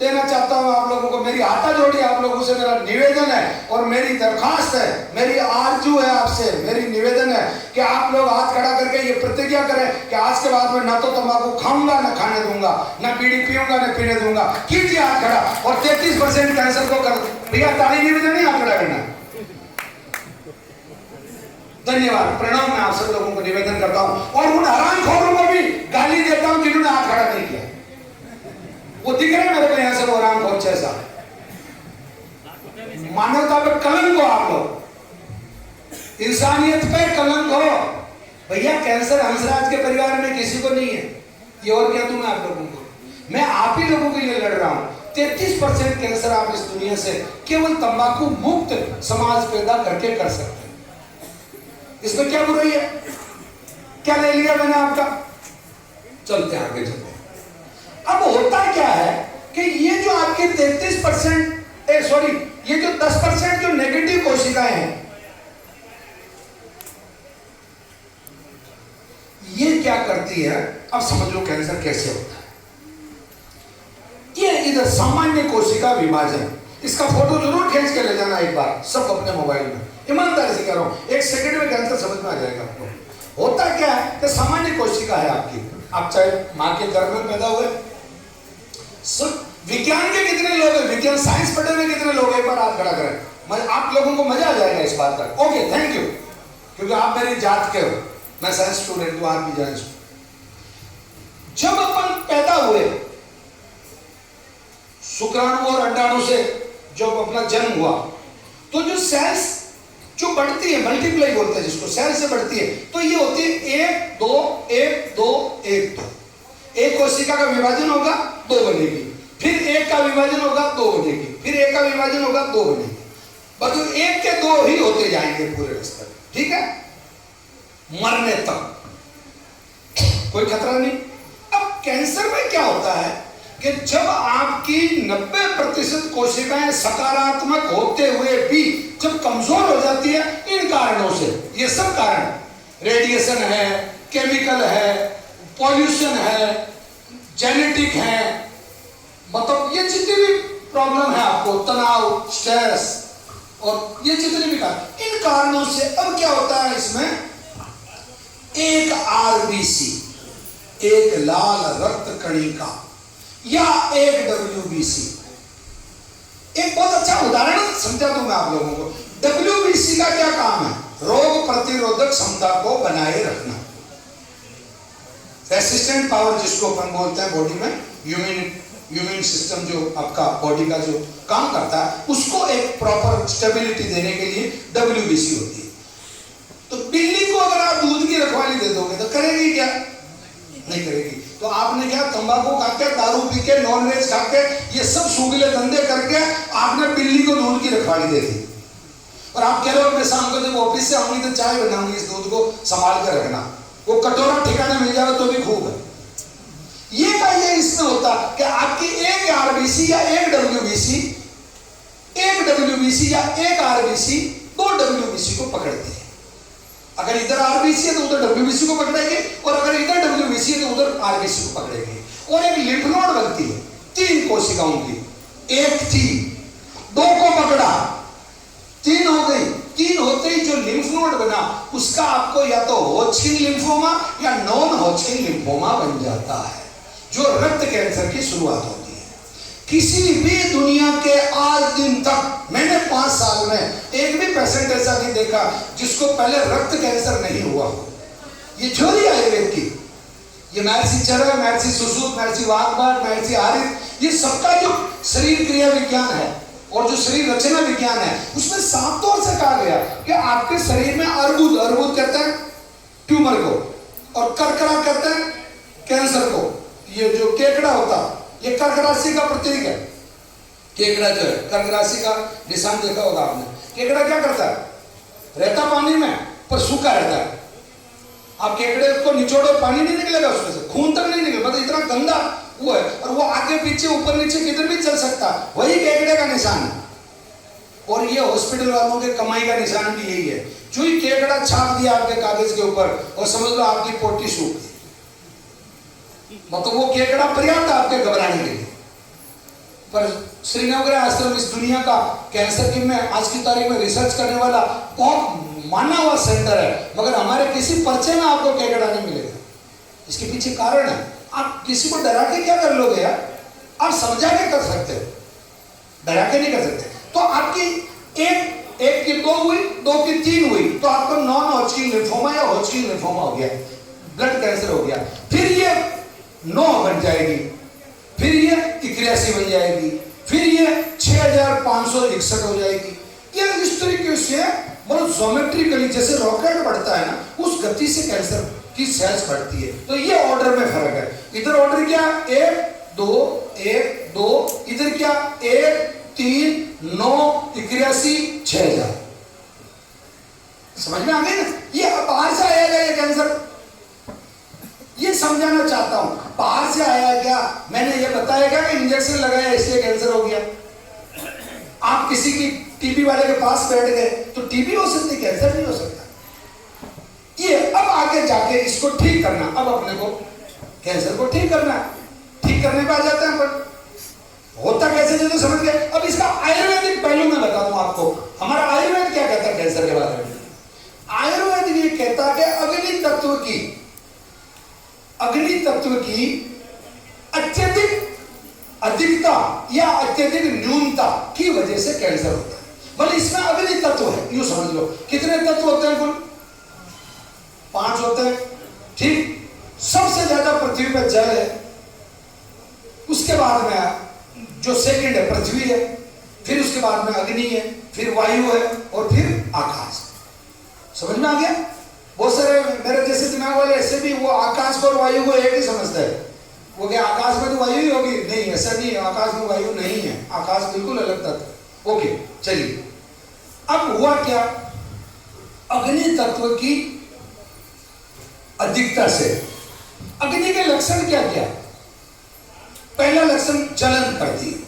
देना चाहता हूं आप लोगों को। मेरी हाथा जोड़ी आप लोगों से मेरा निवेदन है और मेरी दरखास्त है, मेरी आरजू है आपसे, मेरी निवेदन है कि आप लोग हाथ खड़ा करके ये प्रतिज्ञा करें कि आज के बाद में ना तो तंबाकू खाऊंगा, ना खाने दूंगा, ना बीड़ी पीऊंगा, ना पीने दूंगा। कीजिए हाथ खड़ा और 33% कैंसर को कर। भैया ताली निवेदन नहीं, हाथ खड़ा करना। धन्यवाद, प्रणाम। मैं आप सब लोगों को निवेदन करता हूं और उन हरामखोरों को भी गाली देता हूं जिन्होंने हाथ खड़ा नहीं किया। वो दिख रहे मेरे को यहां से, वो हरामखोर जैसा। मानवता पे कलंक हो आप लोग, इंसानियत पे कलंक हो। भैया कैंसर हंसराज के परिवार में किसी को नहीं है। ये और क्या दूं मैं आप लोगों को? मैं आप ही लोगों के लिए लड़ रहा हूं। 33% कैंसर आप इस दुनिया से केवल तंबाकू मुक्त समाज पैदा करके कर सकते हैं। इसमें क्या बुराई है? क्या ले लिया मैंने आपका? चलते हैं आगे, चलते हैं। अब होता क्या है कि ये जो आपके 33% ये जो 10% जो नेगेटिव कोशिकाएं हैं, ये क्या करती है? अब समझ लो कैंसर कैसे होता है। ये इधर सामान्य कोशिका विभाजन, इसका फोटो जरूर खींच के ले जाना एक बार सब अपने मोबाइल में। ईमानदारी से कह रहा हूं, एक सेकंड में कैंसर समझ में आ जाएगा आपको। होता क्या है कि सामान्य कोशिका है आपकी, आप चाहे मां के गर्भ में पैदा हुए। विज्ञान के कितने लोग हैं, विज्ञान साइंस पढ़े हुए कितने लोग हैं, एक बार हाथ खड़ा करें, आप लोगों को मजा आ जाएगा इस बात का। ओके, थैंक यू, क्योंकि आप मेरी जात के हो, मैं साइंस स्टूडेंट हूं, आप भी जाए। जब अपन पैदा हुए शुक्राणु और अंडाणु से जब अपना जन्म हुआ, तो जो सेल्स जो बढ़ती है, मल्टीप्लाई बोलते हैं जिसको, सेल से बढ़ती है, तो ये होती है 1 2 1 2 1 2। एक कोशिका का विभाजन होगा 2 बनेगी, फिर एक का विभाजन होगा 2 बनेगी, फिर एक का विभाजन होगा 2 बनेगी, बस एक के 2 ही होते जाएंगे पूरे रास्ते, ठीक है, मरने तक कोई खतरा नहीं। अब कैंसर में क्या होता है कि जब आपकी 90% कोशिकाएं सकारात्मक होते हुए भी जब कमजोर हो जाती है, इन कारणों से, ये सब कारण, रेडिएशन है, केमिकल है, पॉल्यूशन है, जेनेटिक है, मतलब ये जितनी भी प्रॉब्लम है आपको, तनाव, स्ट्रेस और ये जितने भी कारण, इन कारणों से अब क्या होता है, इसमें एक आरबीसी, एक लाल रक्त कणिका या एक डब्ल्यूबीसी, एक बहुत अच्छा उदाहरण समझा दूं मैं आप लोगों को। डब्ल्यूबीसी का क्या काम है, रोग प्रतिरोधक क्षमता को बनाए रखना, रेसिस्टेंट पावर जिसको अपन बोलते हैं बॉडी में, इम्यून सिस्टम जो आपका बॉडी का जो काम करता है, उसको एक प्रॉपर स्टेबिलिटी देने के लिए डब्ल्यूबीसी होती है। तो बिल्ली को अगर आप दूध की रखवाली दे दोगे तो करेगी क्या, नहीं करेगी। तो आपने क्या, तंबाकू खा के, दारू पी के, नॉनवेज खा के, ये सब सूगले धंधे करके आपने बिल्ली को दूध की रखवाली दे दी, और आप कह रहे हो मैं शाम को जब ऑफिस से आऊंगी तो चाय बनाऊंगी, इस दूध को संभाल कर रखना, वो कटोरा ठिकाने मिल जाए तो भी खूब है। ये का ये इसमें होता कि आपकी एक आरबीसी या एक डब्ल्यूबीसी या एक आरबीसी 2 डब्ल्यूबीसी को पकड़ती है। अगर इधर आरबीसी है तो उधर डब्ल्यूबीसी को पकड़ेगी, और अगर इधर डब्ल्यूबीसी है तो उधर आरबीसी को पकड़ेगी, और एक लिम्फ नोड बनती है 3 कोशिकाओं की, एक थी, 2 को पकड़ा, 3 हो गई, 3 होते ही जो लिम्फ नोड बना उसका आपको या तो हॉजकिन लिम्फोमा या नॉन हॉजकिन लिम्फोमा बन जाता है, जो रक्त कैंसर की शुरुआत होती है। किसी भी दुनिया के आज दिन तक मैंने 5 साल में एक भी पेशेंट ऐसा नहीं देखा जिसको पहले रक्त कैंसर नहीं हुआ हो। ये थ्योरी आयुर्वेद की, ये महर्षि चरक, महर्षि सुश्रुत, महर्षि वाग्भट, महर्षि हारित, ये सबका जो शरीर क्रिया विज्ञान है और जो शरीर रचना विज्ञान है, उसमें साफ तौर से कहा गया कि आपके शरीर में अर्बुद कहते हैं ट्यूमर को, और करकरा कहते हैं कैंसर को। ये जो केकड़ा होता, ये कर्क राशि का प्रतीक है। केकड़ा जो है, कर्क राशि का निशान देखा होगा आपने। केकड़ा क्या करता है, रहता पानी में पर सूखा रहता है। आप केकड़े को निचोड़ो, पानी नहीं निकलेगा उसमें से, खून तक नहीं निकलेगा, मतलब इतना गंदा वो है, और वो आगे पीछे ऊपर नीचे किधर भी चल सकता है, वही केकड़े का निशान है। और ये हॉस्पिटल वालों के कमाई का निशान भी यही है, जो ही केकड़ा छाप दिया आपके कागज के ऊपर और समझ लो आपकी पोटी सूख गई, मतलब वो केकड़ा पर्याप्त आपके घबराने के लिए। पर श्रीनगर आश्रम इस दुनिया का कैंसर की में आज की तारीख में रिसर्च करने वाला बहुत माना हुआ सेंटर है, मगर हमारे किसी पर्चे में आपको केकड़ा नहीं मिलेगा। इसके पीछे कारण है, आप किसी को डरा के क्या कर लोगे यार, आप समझा के कर सकते हो, डरा के नहीं कर सकते। तो आपकी एक की 2 हुई, 2 की 3 हुई, तो आपको नॉन हॉजकिन लिम्फोमा या हॉजकिन लिम्फोमा हो गया, ब्लड कैंसर हो गया। फिर ये 9 बन जाएगी, फिर ये 81 बन जाएगी, फिर ये 6561 हो जाएगी। ये इस तरीके से मतलब ज्योमेट्रिकली जैसे रॉकेट बढ़ता है ना, उस गति से कैंसर की सेल्स बढ़ती है। तो ये ऑर्डर में फर्क है। इधर ऑर्डर क्या, 1 2 1 2, इधर क्या 1 3 9 81 6000। समझ में आ गई ना, ये बाहर से आएगा ये कैंसर, ये समझाना चाहता हूं। बाहर से आया क्या, मैंने ये बताया क्या कि इंजेक्शन लगाया इसलिए कैंसर हो गया। आप किसी की टीबी वाले के पास बैठ गए तो टीबी हो सकती, कैंसर नहीं हो सकता। ये अब आगे जाके इसको ठीक करना, अब अपने को कैंसर को ठीक करना, ठीक करने पे आ जाते हैं। पर होता कैसे जो तो समझ गए। अब इसका आयुर्वेदिक पहलू में बता दूं आपको, हमारा आयुर्वेद क्या कहता है कैंसर के बारे में? आयुर्वेद ये कहता है कि अग्नि तत्व की अत्यधिक अधिकता या अत्यधिक न्यूनता की वजह से कैंसर होता है। मतलब इसमें अग्नि तत्व है, यूं समझ लो। कितने तत्व होते हैं कुल? 5 होते हैं, ठीक। सबसे ज्यादा पृथ्वी पर जल है, उसके बाद में जो सेकंड है पृथ्वी है, फिर उसके बाद में अग्नि है, फिर वायु है और फिर आकाश। समझ में आ गया? बहुत सारे मेरे जैसे दिमाग वाले ऐसे भी वो आकाश को और वायु को एक ही समझते हैं। वो क्या आकाश में तो वायु ही होगी? नहीं, ऐसा नहीं है, आकाश में वायु नहीं है, आकाश बिल्कुल अलग तत्व। ओके, चलिए। अब हुआ क्या? अग्नि तत्व की अधिकता से अग्नि के लक्षण क्या क्या? पहला लक्षण जलन पड़ती है।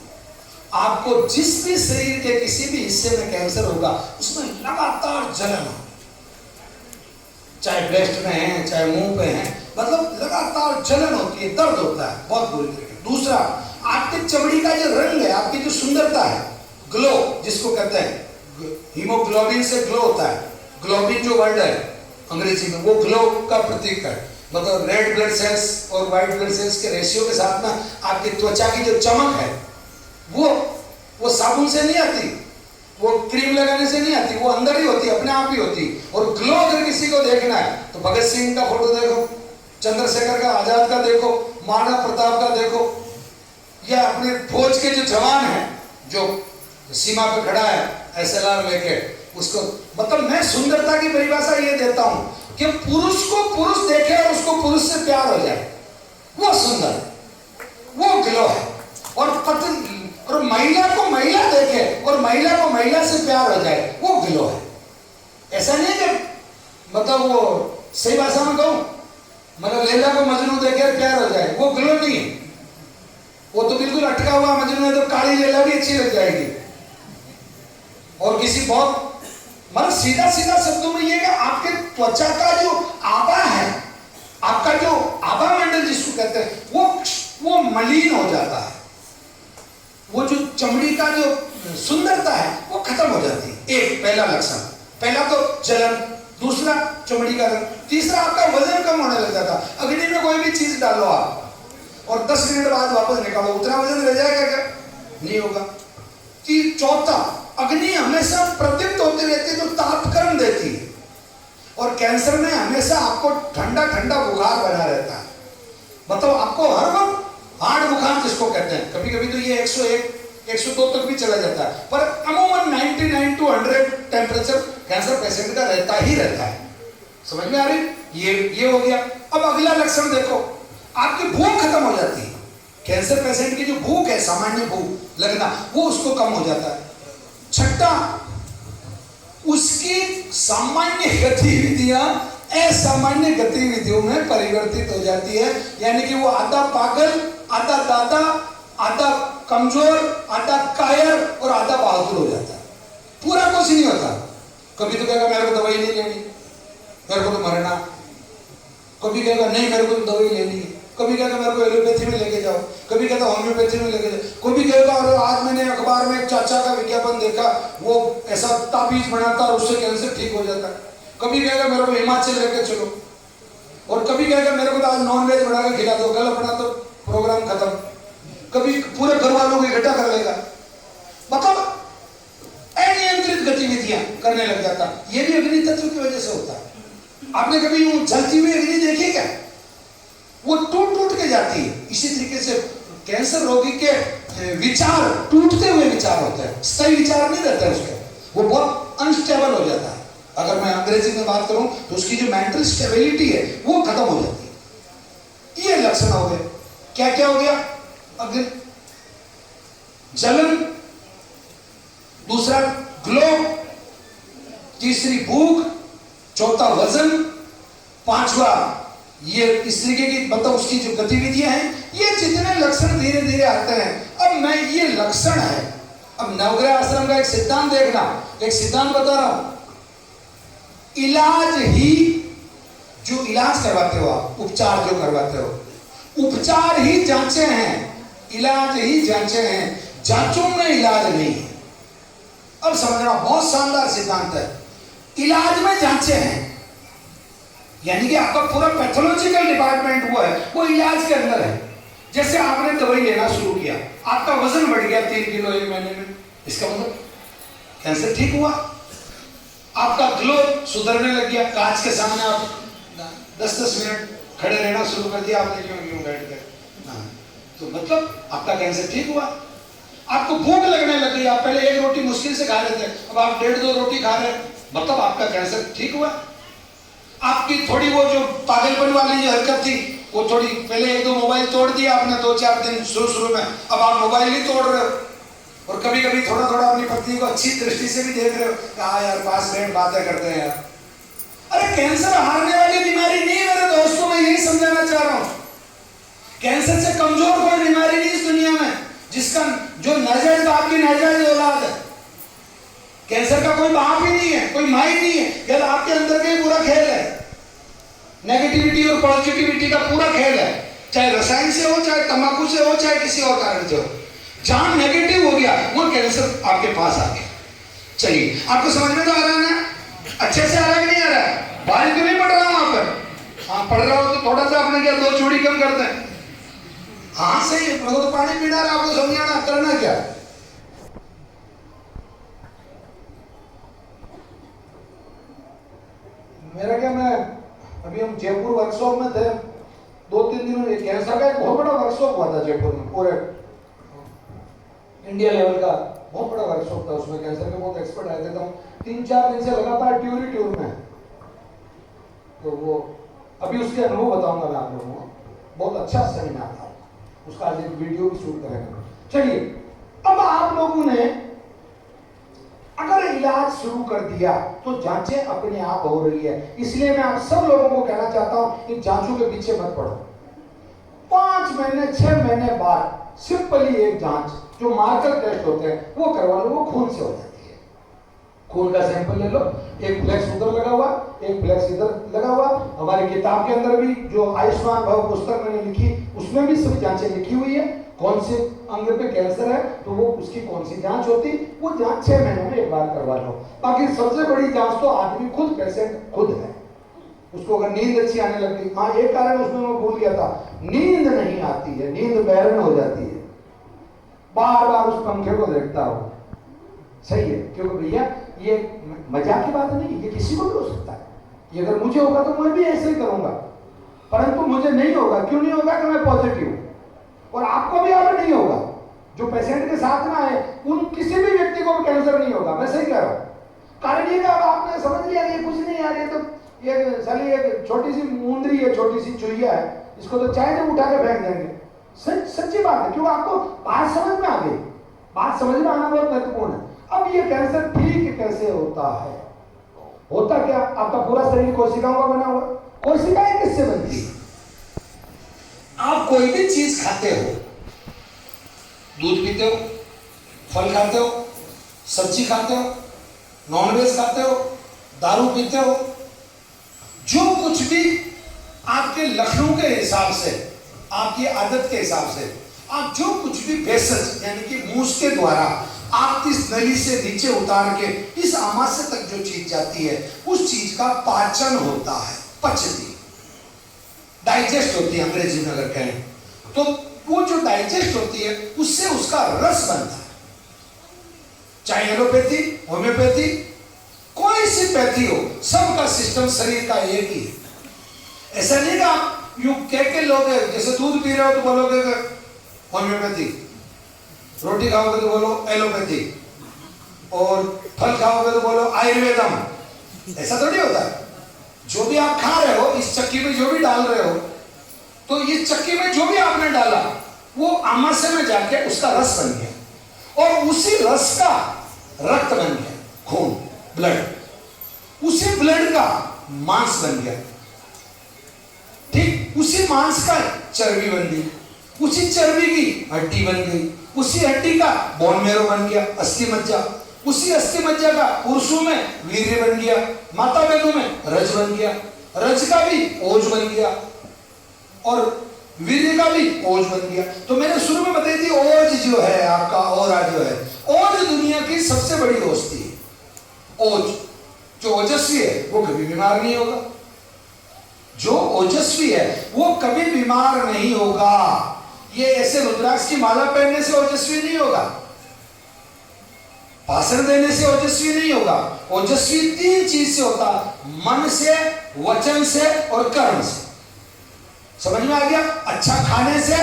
आपको जिस भी शरीर के किसी भी हिस्से में कैंसर होगा उसमें लगातार जलन हो, चाहे ब्रेस्ट में है चाहे मुंह पे है, मतलब लगातार जलन होती है, दर्द होता है बहुत बुरी तरीके। दूसरा, आपकी चमड़ी का जो रंग है, आपकी जो सुंदरता है, ग्लो जिसको कहते हैं, हीमोग्लोबिन से ग्लो होता है। ग्लोबिन जो वर्ड है अंग्रेजी में, वो ग्लो का प्रतीक है। मतलब रेड ब्लड सेल्स और व्हाइट ब्लड सेल्स के रेशियो के साथ में आपकी त्वचा की जो चमक है वो साबुन से नहीं आती, वो क्रीम लगाने से नहीं आती, वो अंदर ही होती है, अपने आप ही होती। और ग्लो अगर किसी को देखना है तो भगत सिंह का फोटो देखो, चंद्रशेखर का, आजाद का देखो, महाराणा प्रताप का देखो, या अपने फौज के जो जवान है जो सीमा पे खड़ा है SLR लेके, उसको मतलब मैं सुंदरता की परिभाषा ये देता हूं कि पुरुष को पुरुष देखे और उसको पुरुष से प्यार हो जाए, वो सुंदर, वो ग्लो है। और महिला को महिला देखे और महिला को महिला से प्यार हो जाए, वो ग्लो है। ऐसा नहीं कि मतलब वो सही भाषा में कहूं, मतलब लैला को मजनू देखे प्यार हो जाए, वो ग्लो नहीं है। वो तो बिल्कुल अटका हुआ मजनू है तो काली लैला भी अच्छी लग जाएगी। और किसी बहुत मतलब सीधा सीधा शब्दों में ये कि आपके त्वचा का जो आभा है, आपका जो आभा मंडल जिसको कहते हैं, वो मलिन हो जाता है। वो जो चमड़ी का जो सुंदरता है वो खत्म हो जाती है। एक पहला लक्षण, पहला तो जलन, दूसरा चमड़ी का रंग, तीसरा आपका वजन कम होने लग जाता। अग्नि में कोई भी चीज डालो आप और 10 मिनट बाद वापस निकालो, उतना वजन रह जाएगा क्या? नहीं होगा। चौथा, अग्नि हमेशा प्रदीप्त होती रहती है, तो तापक्रम देती है। और कैंसर में हमेशा आपको ठंडा ठंडा बुखार बना रहता है, मतलब आपको हर वक्त हार्ड बुखार जिसको कहते हैं। कभी कभी तो ये 101 102 तक भी चला जाता है, पर अमूमन 99 to 100 टेम्परेचर कैंसर पेशेंट का रहता ही रहता है। समझ में आ रही? ये हो गया। अब अगला लक्षण देखो, आपकी भूख खत्म हो जाती है। कैंसर पेशेंट की जो भूख है, सामान्य भूख लगना, वो उसको कम हो जाता है। छठा, उसकी सामान्य गतिविधियां असामान्य गतिविधियों में परिवर्तित हो जाती है। यानी कि वो आधा पागल, आधा दादा, आधा कमजोर, आधा कायर और आधा बहादुर हो जाता है। पूरा कुछ नहीं होता। कभी तो कहेगा मेरे को दवाई नहीं लेनी, मेरे को तो मरना, कभी कहेगा नहीं मेरे को तो दवाई लेनी है, कभी कहेगा मेरे को एलोपैथी में लेके जाओ, कभी कहता होम्योपैथी में लेके जाओ, कभी कहेगा और आज मैंने अखबार में एक चाचा का विज्ञापन देखा, वो ऐसा ताबीज बनाता और उससे कैंसर ठीक हो जाता है। कभी कहेगा मेरे को हिमाचल लेके चलो, और कभी कहेगा मेरे को तो आज नॉनवेज बना के खिला दो, कल अपना तो प्रोग्राम खत्म। कभी पूरे घर वालों को इकट्ठा कर लेगा, मतलब अनियंत्रित गतिविधियां करने लग जाता। ये भी अग्नि तत्व की वजह से होता है। आपने कभी वो जलती हुई अग्नि देखी क्या? वो टूट टूट के जाती है। इसी तरीके से कैंसर रोगी के विचार टूटते हुए विचार होते हैं, सही विचार नहीं रहता है उसका, वो बहुत अनस्टेबल हो जाता है। अगर मैं अंग्रेजी में बात करूं तो उसकी जो मेंटल स्टेबिलिटी है वो खत्म हो जाती है। ये लक्षण हो गए। क्या क्या हो गया? अग्नि, जलन, दूसरा ग्लो, तीसरी भूख, चौथा वजन, पांचवा ये इस तरीके की मतलब उसकी जो गतिविधियां हैं, ये जितने लक्षण धीरे धीरे आते हैं। अब मैं ये लक्षण है, अब नवग्रह आश्रम का एक सिद्धांत देखना, एक सिद्धांत बता रहा हूं। इलाज ही, जो इलाज करवाते हो आप, उपचार जो करवाते हो, उपचार ही जांचे हैं, इलाज ही जांचे हैं, जांचों में इलाज नहीं है। अब समझना, बहुत शानदार सिद्धांत है। इलाज में जांचें हैं, यानी कि आपका पूरा पैथोलॉजिकल डिपार्टमेंट वो है, वो इलाज के अंदर है। जैसे आपने दवाई लेना शुरू किया, आपका वजन बढ़ गया 3 किलो 1 महीने में, इसका मतलब कैंसर ठीक हुआ। आपका ग्लो सुधरने लग गया, कांच के सामने आप 10-10 मिनट खड़े रहना शुरू कर दिया आपने, क्यों बैठ कर, तो मतलब आपका कैंसर ठीक हुआ। आपको भूख लगने लग गई, आप पहले 1 रोटी मुश्किल से खा रहे थे, अब आप 1.5-2 रोटी खा रहे हैं, मतलब आपका कैंसर ठीक हुआ। आपकी थोड़ी वो जो पागलपन वाली जो हरकत थी, वो थोड़ी पहले 1-2 मोबाइल तोड़ दिया आपने 2-4 दिन शुरू में, अब आप मोबाइल नहीं तोड़ रहे हो, और कभी कभी थोड़ा थोड़ा अपनी पत्नी को अच्छी दृष्टि से भी देख रहे हो, हाँ यार पास बैठ बातें करते हैं यार। अरे कैंसर हारने वाली बीमारी नहीं मेरे दोस्तों, मैं यही समझाना चाह रहा हूं। कैंसर से कमजोर कोई बीमारी नहीं इस दुनिया में, जिसका जो नाजायज बाप की नाजायज औलाद है। कैंसर का कोई बाप ही नहीं है, कोई माँ ही नहीं है, यार आपके अंदर का ही पूरा खेल है। नेगेटिविटी और पॉजिटिविटी का पूरा खेल है, चाहे रसायन से हो, चाहे तंबाकू से हो, चाहे किसी और कारण से हो। जहां नेगेटिव हो गया वो कैंसर आपके पास आ गया। चलिए, आपको समझ में तो आ रहा है ना, अच्छे से आ रहा है नहीं आ रहा है? बारिश तो नहीं पड़ रहा हूं वहां पर, हाँ पढ़ रहा हो तो थोड़ा सा आपने क्या 2 चूड़ी कम करते हैं, हाँ सही है, तो पानी पीना रहा, आपको समझाना करना क्या। मेरा क्या, मैं अभी हम जयपुर वर्कशॉप में थे 2-3 दिनों में, कैंसर का एक बहुत बड़ा वर्कशॉप हुआ था जयपुर में, पूरे इंडिया लेवल का बहुत बड़ा वर्कशॉप था, उसमें कैंसर के बहुत एक्सपर्ट आए थे। तो 3-4 दिन से लगातार ट्यूर में, तो वो अभी उसके अनुभव बताऊंगा मैं आप लोगों को, बहुत अच्छा सेमिनार था उसका, आज एक वीडियो भी शूट करेंगे। चलिए, अब आप लोगों ने अगर इलाज शुरू कर दिया तो जांचें अपने आप हो रही है, इसलिए मैं आप सब लोगों को कहना चाहता हूं इन जांचों के पीछे मत पड़ो। 5 महीने 6 महीने बाद सिंपली एक जांच जो मार्कर टेस्ट होते हैं वो करवा लो, वो खून से हो जाती है। खून का सैंपल ले लो, एक फ्लेक्स उधर लगा हुआ, एक फ्लेक्स इधर लगा हुआ। हमारी किताब के अंदर भी जो आयुष्मान भव पुस्तक मैंने लिखी, उसमें भी सभी जांचें लिखी हुई है, कौन से अंग पे कैंसर है तो वो उसकी कौन सी जांच होती, वो जांच 6 महीने में एक बार करवा लो। बाकी सबसे बड़ी जांच तो आदमी खुद, पेशेंट खुद है। उसको अगर नींद अच्छी आने लगती, हाँ एक कारण उसमें मैं भूल गया था, नींद नहीं आती है, नींद बैरन हो जाती है, बार बार उस पंखे को देखता हो, सही है, क्योंकि भैया ये मजाक की बात नहीं, ये किसी को भी हो सकता है। ये अगर मुझे होगा तो मैं भी ऐसे ही करूंगा, परंतु मुझे नहीं होगा। क्यों नहीं होगा? कि मैं पॉजिटिव हूं, और आपको भी अगर नहीं होगा, जो पेशेंट के साथ में आए उन किसी भी व्यक्ति को भी कैंसर नहीं होगा, मैं सही कह रहा हूं। कारण ये अब आपने समझ लिया ये कुछ नहीं, यार ये तो ये साली एक छोटी सी मुंदरी है, छोटी सी चुहिया है, इसको तो चाहे जब उठा के फेंक देंगे। सच्ची बात है, क्यों? आपको बात समझ में आ गई, बात समझ में आना बहुत महत्वपूर्ण है। अब ये कैंसर ठीक कैसे होता है? होता क्या, आपका पूरा शरीर कोशिकाओं का बना हुआ, कोशिकाएं किससे बनती है? आप कोई भी चीज खाते हो, दूध पीते हो, फल खाते हो, सब्जी खाते हो, नॉनवेज खाते हो, दारू पीते हो, जो कुछ भी आपके लक्षणों के हिसाब से, आपकी आदत के हिसाब से, आप जो कुछ भी बेसस यानी कि मुंह के द्वारा आप इस नली से नीचे उतार के इस आमाशय तक जो चीज जाती है, उस चीज का पाचन होता है, पचती, डाइजेस्ट होती है अंग्रेजी में अगर कहें तो। वो जो डाइजेस्ट होती है उससे उसका रस बनता है, चाहे एलोपैथी, होम्योपैथी, कोई सी पैथी हो, सबका सिस्टम शरीर का एक ही है। ऐसा नहीं कि आप यूं कह के लोग, जैसे दूध पी रहे हो तो बोलोगे होम्योपैथी, रोटी खाओगे तो बोलो एलोपैथी, और फल खाओगे तो बोलो आयुर्वेदम। ऐसा थोड़ी होता है। जो भी आप खा रहे हो, इस चक्की में जो भी डाल रहे हो, तो इस चक्की में जो भी आपने डाला वो आमाशय में जाके उसका रस बन गया, और उसी रस का रक्त बन गया, खून, ब्लड, उसी ब्लड का मांस बन गया, ठीक, उसी मांस का चर्बी बन गई, उसी चर्बी की हड्डी बन गई, उसी हड्डी का बोन मेरो बन गया, अस्थि मज्जा, उसी अस्थि मज्जा का पुरुषों में वीर्य बन गया, माता बहनों में रज बन गया, रज का भी ओज बन गया, और वीर्य का भी ओज बन गया। तो मैंने शुरू में बताई थी ओज जो है आपका ओरा जो है, ओज दुनिया की सबसे बड़ी औषधि है। ओज, जो ओजस्वी है वो कभी बीमार नहीं होगा। जो ओजस्वी है वो कभी बीमार नहीं होगा। ये ऐसे रुद्राक्ष की माला पहनने से ओजस्वी नहीं होगा, भाषण देने से ओजस्वी नहीं होगा। ओजस्वी 3 चीज से होता, मन से, वचन से और कर्म से। समझ में आ गया? अच्छा खाने से,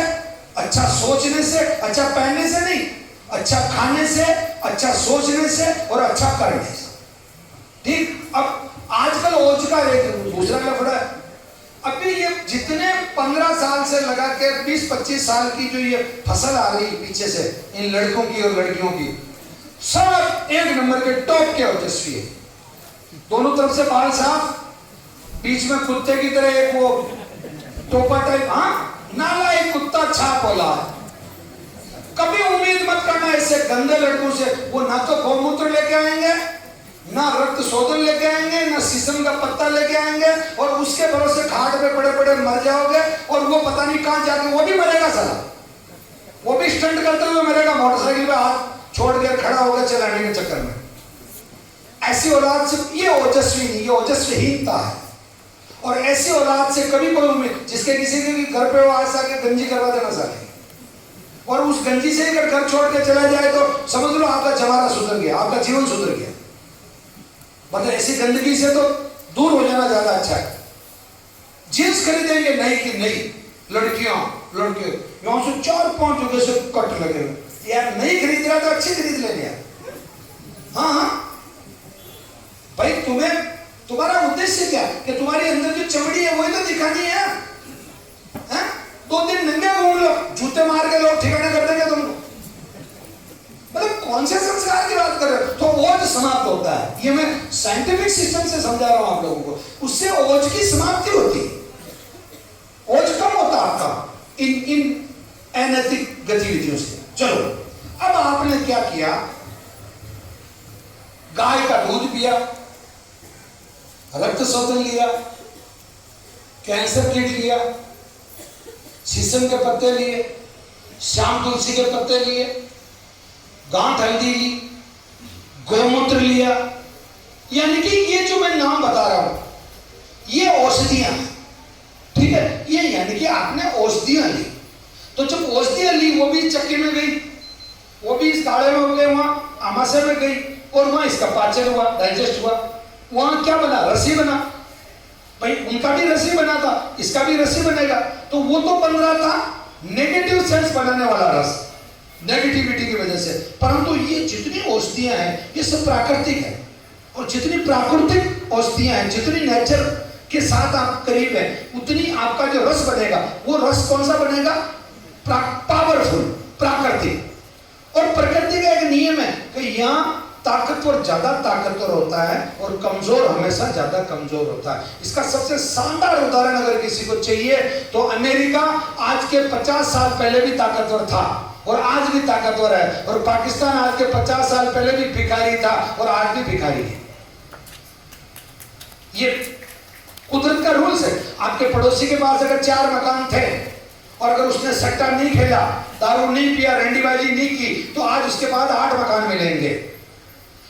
अच्छा सोचने से, अच्छा पहनने से नहीं, अच्छा खाने से, अच्छा सोचने से और अच्छा करने से। ठीक। अब आजकल ओज का एक दूसरा लफड़ा है। अभी ये जितने 15 साल से लगा के 20-25 साल की जो ये फसल आ रही पीछे से इन लड़कों की और लड़कियों की, सब एक नंबर के टॉप के ओजस्वी है। दोनों तरफ से बाल साफ, बीच में कुत्ते की तरह एक वो टोपा टाइप, हाँ नाला एक कुत्ता छाप वाला। कभी उम्मीद मत करना ऐसे गंदे लड़कों से, वो ना तो गौमूत्र लेके आएंगे, ना रक्त शोधन लेके आएंगे, ना शीशम का पत्ता लेके आएंगे, और उसके भरोसे खाट पे पड़े पड़े मर जाओगे। और वो पता नहीं कहां जाके वो भी मरेगा साला, वो भी स्टंट करते हुए मरेगा, मोटरसाइकिल पे हाथ छोड़ के खड़ा होकर चलाने के चक्कर में। ऐसी औलाद से ये ओजस्वी नहीं, ये ओजस्वीहीनता है। और ऐसी औलाद से कभी कोई उम्मीद, जिसके किसी के भी घर पे वो आज आके गंजी करवा देना चाहते, और उस गंजी से अगर घर छोड़ के चला जाए तो समझ लो आपका जमाना सुधर गया, आपका जीवन सुधर गया। मतलब ऐसी गंदगी से तो दूर हो जाना ज्यादा अच्छा है। जींस खरीदेंगे नहीं कि नहीं, लड़कियों लड़के यहां से 4-5 जगह से कट लगे यार, नहीं खरीद रहा तो अच्छी खरीद लेंगे यार। हाँ हाँ भाई, तुम्हारा उद्देश्य क्या कि तुम्हारे अंदर जो चमड़ी है वही तो दिखानी है। 2 दिन नंगे घूम लो, जूते मार के लोग ठिकाने कर देंगे तुमको। मतलब कौन से संस्कार की बात कर रहे हो? तो ओज समाप्त होता है। ये मैं साइंटिफिक सिस्टम से समझा रहा हूं आप लोगों को। उससे ओज की समाप्ति होती है, ओज कम होता आपका इन अनैतिक गतिविधियों से। चलो, अब आपने क्या किया? गाय का दूध पिया, रक्त शोधन लिया, कैंसर किट लिया, शीशम के पत्ते लिए, श्याम तुलसी के पत्ते लिए, गांठ हल्दी ली, गौमूत्र लिया। यानी कि ये जो मैं नाम बता रहा हूं ये औषधियां हैं, ठीक है? ये यानी कि आपने औषधियां ली। तो जब औषधियां ली, वो भी चक्की में गई, वो भी इस काढ़े में हो गए, वहां आमाशय में गई, और वहां इसका पाचन हुआ, डाइजेस्ट हुआ। वहां क्या बना? रसी बना। भाई उनका भी रसी बना था, इसका भी रसी बनेगा। तो वो तो बन रहा था नेगेटिव सेंस बनाने वाला रस, नेगेटिविटी की वजह से। परंतु ये जितनी औषधियां हैं ये सब प्राकृतिक है, और जितनी प्राकृतिक औषधियां हैं, जितनी नेचर के साथ आप करीब है, उतनी आपका जो रस बनेगा, वो रस कौन सा बनेगा? पावरफुल, प्राकृतिक। और प्रकृति का एक नियम है कि यहाँ ताकतवर ज्यादा ताकतवर होता है और कमजोर हमेशा ज्यादा कमजोर होता है। इसका सबसे शानदार उदाहरण अगर किसी को चाहिए तो अमेरिका आज के 50 साल पहले भी ताकतवर था और आज भी ताकतवर है, और पाकिस्तान आज के 50 साल पहले भी भिखारी था और आज भी भिखारी है। ये कुदरत का रूल्स है। आपके पड़ोसी के पास अगर 4 मकान थे और अगर उसने सट्टा नहीं खेला, दारू नहीं पिया, रंडीबाजी नहीं की, तो आज उसके बाद 8 मकान मिलेंगे।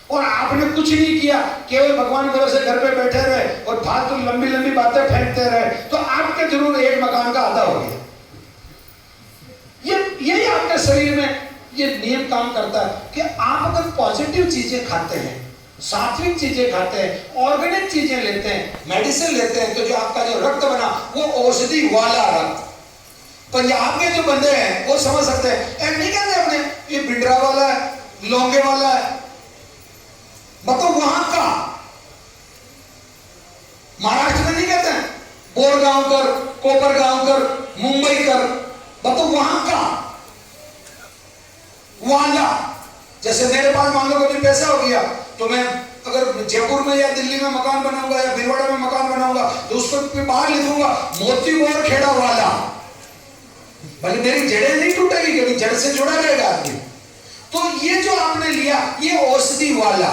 और आपने कुछ नहीं किया, केवल भगवान की भरोसे घर पे बैठे रहे और फालतू लंबी लंबी बातें फेंकते रहे, तो आपके जरूर 1 मकान का आधा हो गया। यही आपके शरीर में ये नियम काम करता है कि आप अगर पॉजिटिव चीजें खाते हैं, सात्विक चीजें खाते हैं, ऑर्गेनिक चीजें लेते हैं, मेडिसिन लेते हैं, तो जो आपका जो रक्त बना वो औषधि वाला रक्त। पंजाब के जो बंदे हैं वो समझ सकते हैं, नहीं कहते अपने ये भिंडरा वाला है, लौंगे वाला है, मतलब वहां का। महाराष्ट्र में नहीं कहते हैं बोरगांव कर, कोपरगांव कर, मुंबई कर, मतलब वहां का वाला। जैसे मेरे पास मान लो कभी पैसा हो गया तो मैं अगर जयपुर में या दिल्ली में मकान बनाऊंगा या भिलवाड़ा में मकान बनाऊंगा तो उसको बाहर लिखूंगा मोती मोर खेड़ा वाला। भले मेरी जड़ें नहीं टूटेगी, क्योंकि जड़ से जुड़ा रहेगा आदमी। तो ये जो आपने लिया ये औषधि वाला,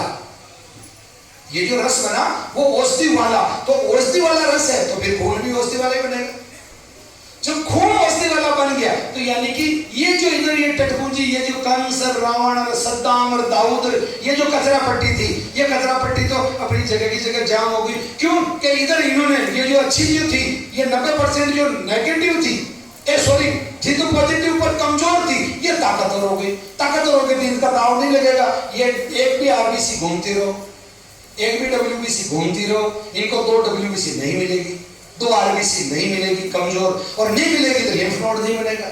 ये जो रस बना वो औषधि वाला, तो औषधि वाला रस है तो फिर फूल भी औषधि वाला ही बनेगा। जब खून वस्ती वाला बन गया तो यानी कि ये जो इधर ये टटपूंजी, ये जो कंस और रावण और सद्दाम और दाऊद और ये जो कचरा पट्टी थी, ये कचरा पट्टी तो अपनी जगह की जगह जाम हो गई। क्यों? कि इधर इन्होंने ये जो अच्छी जो थी, ये 90% जो नेगेटिव थी, सॉरी थी तो पॉजिटिव पर कमजोर थी, ये ताकतवर हो गई। ताकतवर हो गई तो इनका दाव नहीं लगेगा। ये एक भी आरबीसी घूमती रहो, एक भी डब्ल्यूबीसी घूमती रहो, इनको 2 डब्ल्यूबीसी नहीं मिलेगी, 2 आरबीसी नहीं मिलेगी कमजोर, और नहीं मिलेगी तो लिम्फ नोड नहीं बनेगा,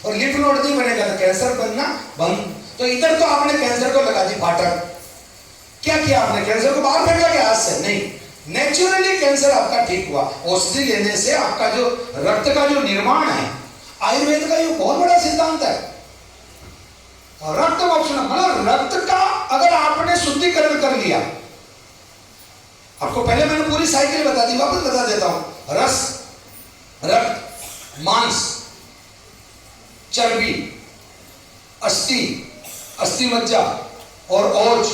और लिम्फ नोड नहीं बनेगा तो कैंसर बनना बंद। तो इधर तो आपने कैंसर को लगा दी फाटक। क्या किया आपने? कैंसर को बाहर फेंका क्या हाथ से? नहीं, नेचुरली कैंसर आपका ठीक हुआ। औषधि लेने से आपका जो रक्त का जो निर्माण है, आयुर्वेद का ये बहुत बड़ा सिद्धांत है। रक्त ऑप्शन मतलब रक्त का अगर आपने शुद्धिकरण कर लिया, आपको पहले मैंने पूरी साइकिल बता दी, वापस बता देता हूं। रस, रक्त, मांस, चर्बी, अस्थि, अस्थि मज्जा और ओज,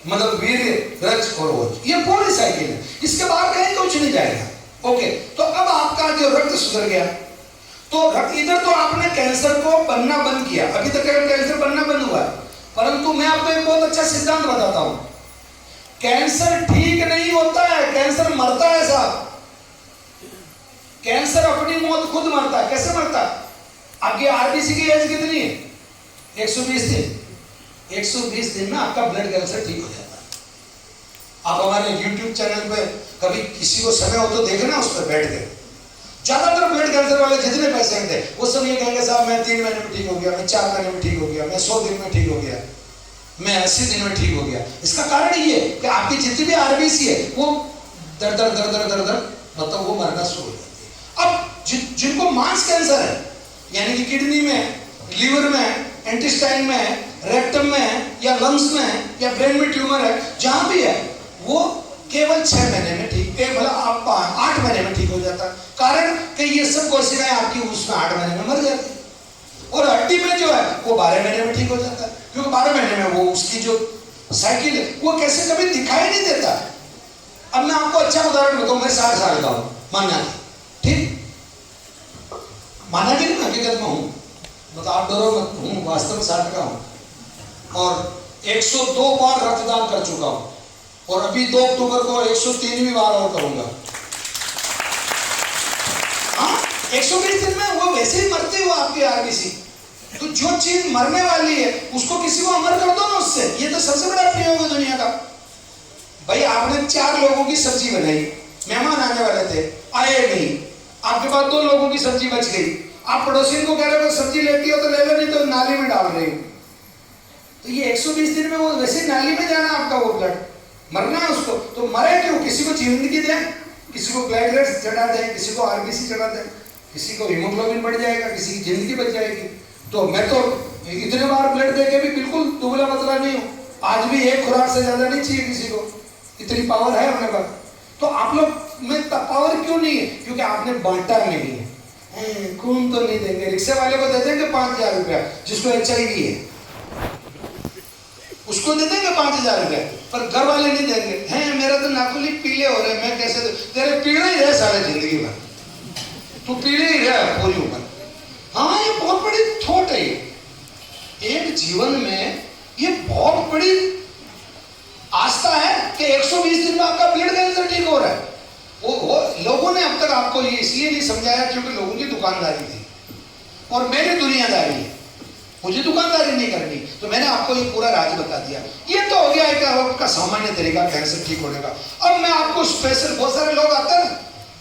मतलब वीर्य, रज और ओज, ये पूरी साइकिल है। इसके बाद कहीं कुछ नहीं जाएगा। ओके, तो अब आपका जो रक्त सुधर गया, तो रक्त इधर तो आपने कैंसर को बनना बंद किया। अभी तक कैंसर बनना बंद हुआ है, परंतु मैं आपको एक बहुत अच्छा सिद्धांत बताता हूं। कैंसर ठीक नहीं होता है, कैंसर मरता है साहब। कैंसर अपनी मौत खुद मरता है। कैसे मरता है? आपकी आरबीसी की एज कितनी है? 120 दिन। 120 दिन में आपका ब्लड कैंसर ठीक हो जाता है। आप हमारे YouTube चैनल पे कभी किसी को समय हो तो देखना, उस पर बैठ के। ज्यादातर ब्लड कैंसर वाले जितने पेशेंट थे वो सब ये कहेंगे साहब मैं 3 महीने में ठीक हो गया, मैं 4 महीने में ठीक हो गया, मैं 100 दिन में ठीक हो गया, मैं 80 दिन में ठीक हो गया। इसका कारण ये कि आपकी जितनी भी आरबीसी है वो दर दर दर दर दर दर मतलब वो मरना शुरू हो जाती है। अब जिनको मांस कैंसर है, यानी कि किडनी में, लीवर में, इंटेस्टाइन में, रेक्टम में या लंग्स में या ब्रेन में ट्यूमर है, जहां भी है वो केवल 6 महीने में ठीक, मतलब आप 8 महीने में ठीक हो जाता है। कारण कि ये सब कोशिकाएं आपकी उसमें 8 महीने में मर जाती है। और हड्डी में जो है वो 12 महीने में ठीक हो जाता है, क्योंकि 12 महीने में वो उसकी जो साइकिल है वो कैसे कभी दिखाई नहीं देता। अब मैं आपको अच्छा उदाहरण बताऊं, मैं 60 साल का हूं, माना ठीक, माना कि नहीं, हकीकत में हूं, मतलब आप डरो मत, हूं वास्तव में 60 का हूं और 102 बार रक्तदान कर चुका हूं, और अभी 2 अक्टूबर को 103वीं बार और करूंगा। हाँ, 120 दिन में वो वैसे ही मरती हुआ आपकी आरबीसी। तो जो चीज मरने वाली है उसको किसी को अमर कर दो ना उससे। ये तो सबसे बड़ा प्रयोग है दुनिया का। भाई आपने 4 लोगों की सब्जी बनाई, मेहमान आने वाले थे, आए नहीं, आपके पास 2 लोगों की सब्जी बच गई, आप पड़ोसी को कह रहे हो सब्जी लेती हो तो ले लो, नहीं तो नाली में डाल रही हो। तो ये 120 दिन में वो वैसे नाली में जाना आपका वो ब्लड, मरना है उसको। तो मरे क्यों? किसी को जिंदगी दें, किसी को प्लेटलेट्स चढ़ा दें, किसी को आरबीसी चढ़ा दें, किसी को हीमोग्लोबिन बढ़ जाएगा, किसी की जिंदगी बच जाएगी। तो मैं तो इतने बार ब्लड दे के भी बिल्कुल दुबला पतला नहीं हूँ। आज भी 1 खुराक से ज्यादा नहीं चाहिए किसी को, इतनी पावर है अपने पास। तो आप लोग में पावर क्यों नहीं है? क्योंकि आपने बांटा नहीं है। खून तो नहीं देंगे, रिक्शे वाले को दे देंगे 5000 रुपया, जिसको HIV है उसको दे देंगे 5000 रुपया, पर घर वाले नहीं देंगे। हैं मेरा तो नाखून पीले हो रहे, मैं कैसे तेरे पीले ही रहे सारे जिंदगी भर, तू पीले ही रहे पूरी उम्र। हाँ, ये बहुत बड़ी थॉट है। एक जीवन में ये बहुत बड़ी आस्था है कि 120 दिन में आपका ब्लड कैंसर ठीक हो रहा है। वो लोगों ने अब तक आपको ये इसलिए नहीं समझाया क्योंकि लोगों की दुकानदारी थी और मेरी दुनियादारी है, मुझे दुकानदारी नहीं करनी, तो मैंने आपको ये पूरा राज बता दिया। ये तो हो गया एक आपका सामान्य तरीका कैंसर ठीक होने का। अब मैं आपको स्पेशल, बहुत सारे लोग आते हैं,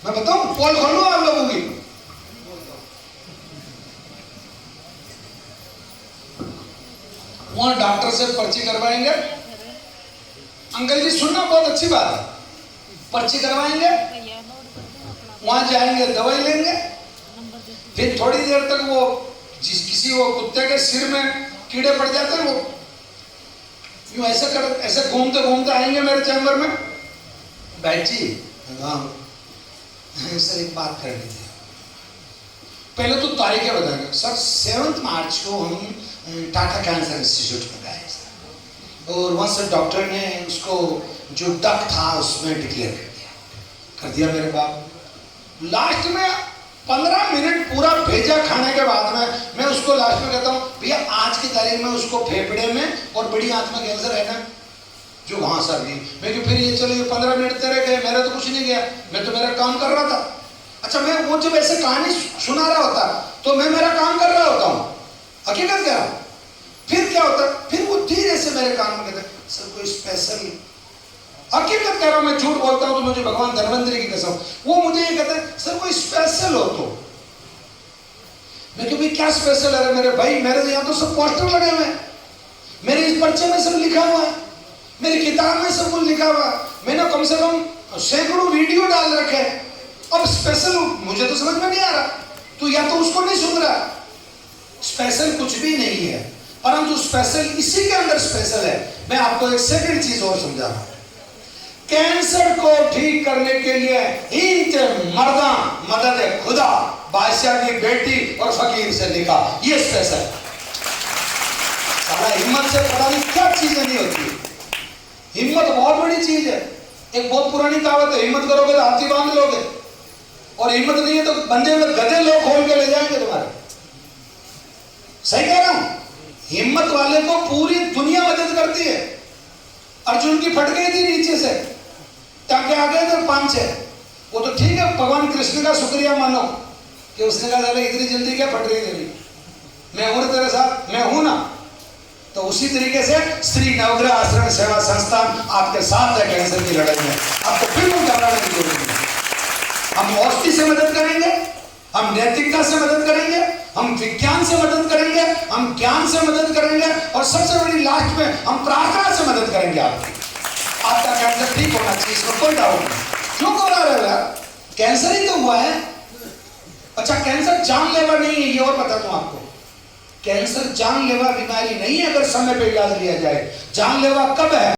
मैं बताऊं, पोल खोल लो आप लोगों की। वहां डॉक्टर से पर्ची करवाएंगे, अंकल जी सुनना बहुत अच्छी बात है, पर्ची करवाएंगे, वहां जाएंगे, दवाई लेंगे, फिर थोड़ी देर तक वो किसी वो कुत्ते के सिर में कीड़े पड़ जाते हैं, वो यूं ऐसे घूमते घूमते आएंगे मेरे चैम्बर में, बैठ जी सर एक बात कर लीजिए। पहले तो तारीखें बताएंगे सर, 7 मार्च को हम टाटा कैंसर इंस्टीट्यूट में गए और वहां से डॉक्टर ने उसको जो डक था उसमें डिक्लेयर कर दिया मेरे बाप। लास्ट में 15 मिनट पूरा भेजा खाने के बाद में मैं उसको लास्ट में कहता हूँ भैया आज की तारीख में उसको फेफड़े में और बड़ी आंत में कैंसर है ना, जो वहां सर दी। मैं क्यों फिर ये चलो ये 15 मिनट तेरे गए, मेरा तो कुछ नहीं गया, मैं तो मेरा काम कर रहा था। अच्छा मैं वो जब ऐसे कहानी सुना रहा होता तो मैं मेरा काम कर रहा होता हूँ, हकीकत कह रहा हूँ। फिर क्या होता, फिर वो धीरे से मेरे कान में कहते सर कोई स्पेशल, हकीकत कह रहा हूं, मैं झूठ बोलता हूं तो मुझे भगवान धन्वंतरी की कसम, वो मुझे ये कहते हैं सर कोई स्पेशल हो तो। मैं क्यों क्या स्पेशल है मेरे भाई, मेरे यहाँ तो सब पोस्टर लगे हुए हैं, मेरे इस पर्चे में सब लिखा हुआ है, मेरी किताब में सब कुछ लिखा हुआ है, मैंने कम से कम सैकड़ों वीडियो डाल रखे हैं। अब स्पेशल मुझे तो समझ में नहीं आ रहा, तो या तो उसको नहीं सुन रहा। स्पेशल कुछ भी नहीं है, परंतु स्पेशल इसी के अंदर स्पेशल है। मैं आपको एक सेकंड चीज और समझा रहा हूं। कैंसर को ठीक करने के लिए इंते मर्दा मदद खुदा, बादशाह की बेटी और फकीर से लिखा, ये स्पेशल। साला हिम्मत से पता नहीं क्या चीजें नहीं होती। हिम्मत बहुत बड़ी चीज है। एक बहुत पुरानी कहावत है, हिम्मत करोगे तो हाथी बांध लोगे, और हिम्मत नहीं है तो बंदे में गधे लोग खोल के ले जाएंगे तुम्हारे। सही कह रहा हूं? हिम्मत वाले को पूरी दुनिया मदद करती है। अर्जुन की फट गई थी नीचे से, टांके आ गए थे 5-6, वो तो ठीक है, भगवान कृष्ण का शुक्रिया मानो कि उसने कहा इतनी जल्दी क्या फट रही तेरी, मैं हूं तेरे साथ, मैं हूं ना। तो उसी तरीके से श्री नवग्रह आश्रम सेवा संस्थान आपके साथ है कैंसर की लड़ाई में। आपको बिल्कुल घबराने की जरूरत नहीं। हम औषधि से मदद करेंगे, हम नैतिकता से मदद करेंगे, हम विज्ञान से मदद करेंगे, हम ज्ञान से मदद करेंगे, और सबसे बड़ी लास्ट में हम प्रार्थना से मदद करेंगे। आपका कैंसर ठीक होना चाहिए, इसमें कोई डाउट नहीं। क्यों घबरा रहे हो यार, कैंसर ही तो हुआ है। अच्छा कैंसर जानलेवा नहीं है, ये और बता दूं आपको, कैंसर जानलेवा बीमारी नहीं है अगर समय पे इलाज लिया जाए। जानलेवा कब है?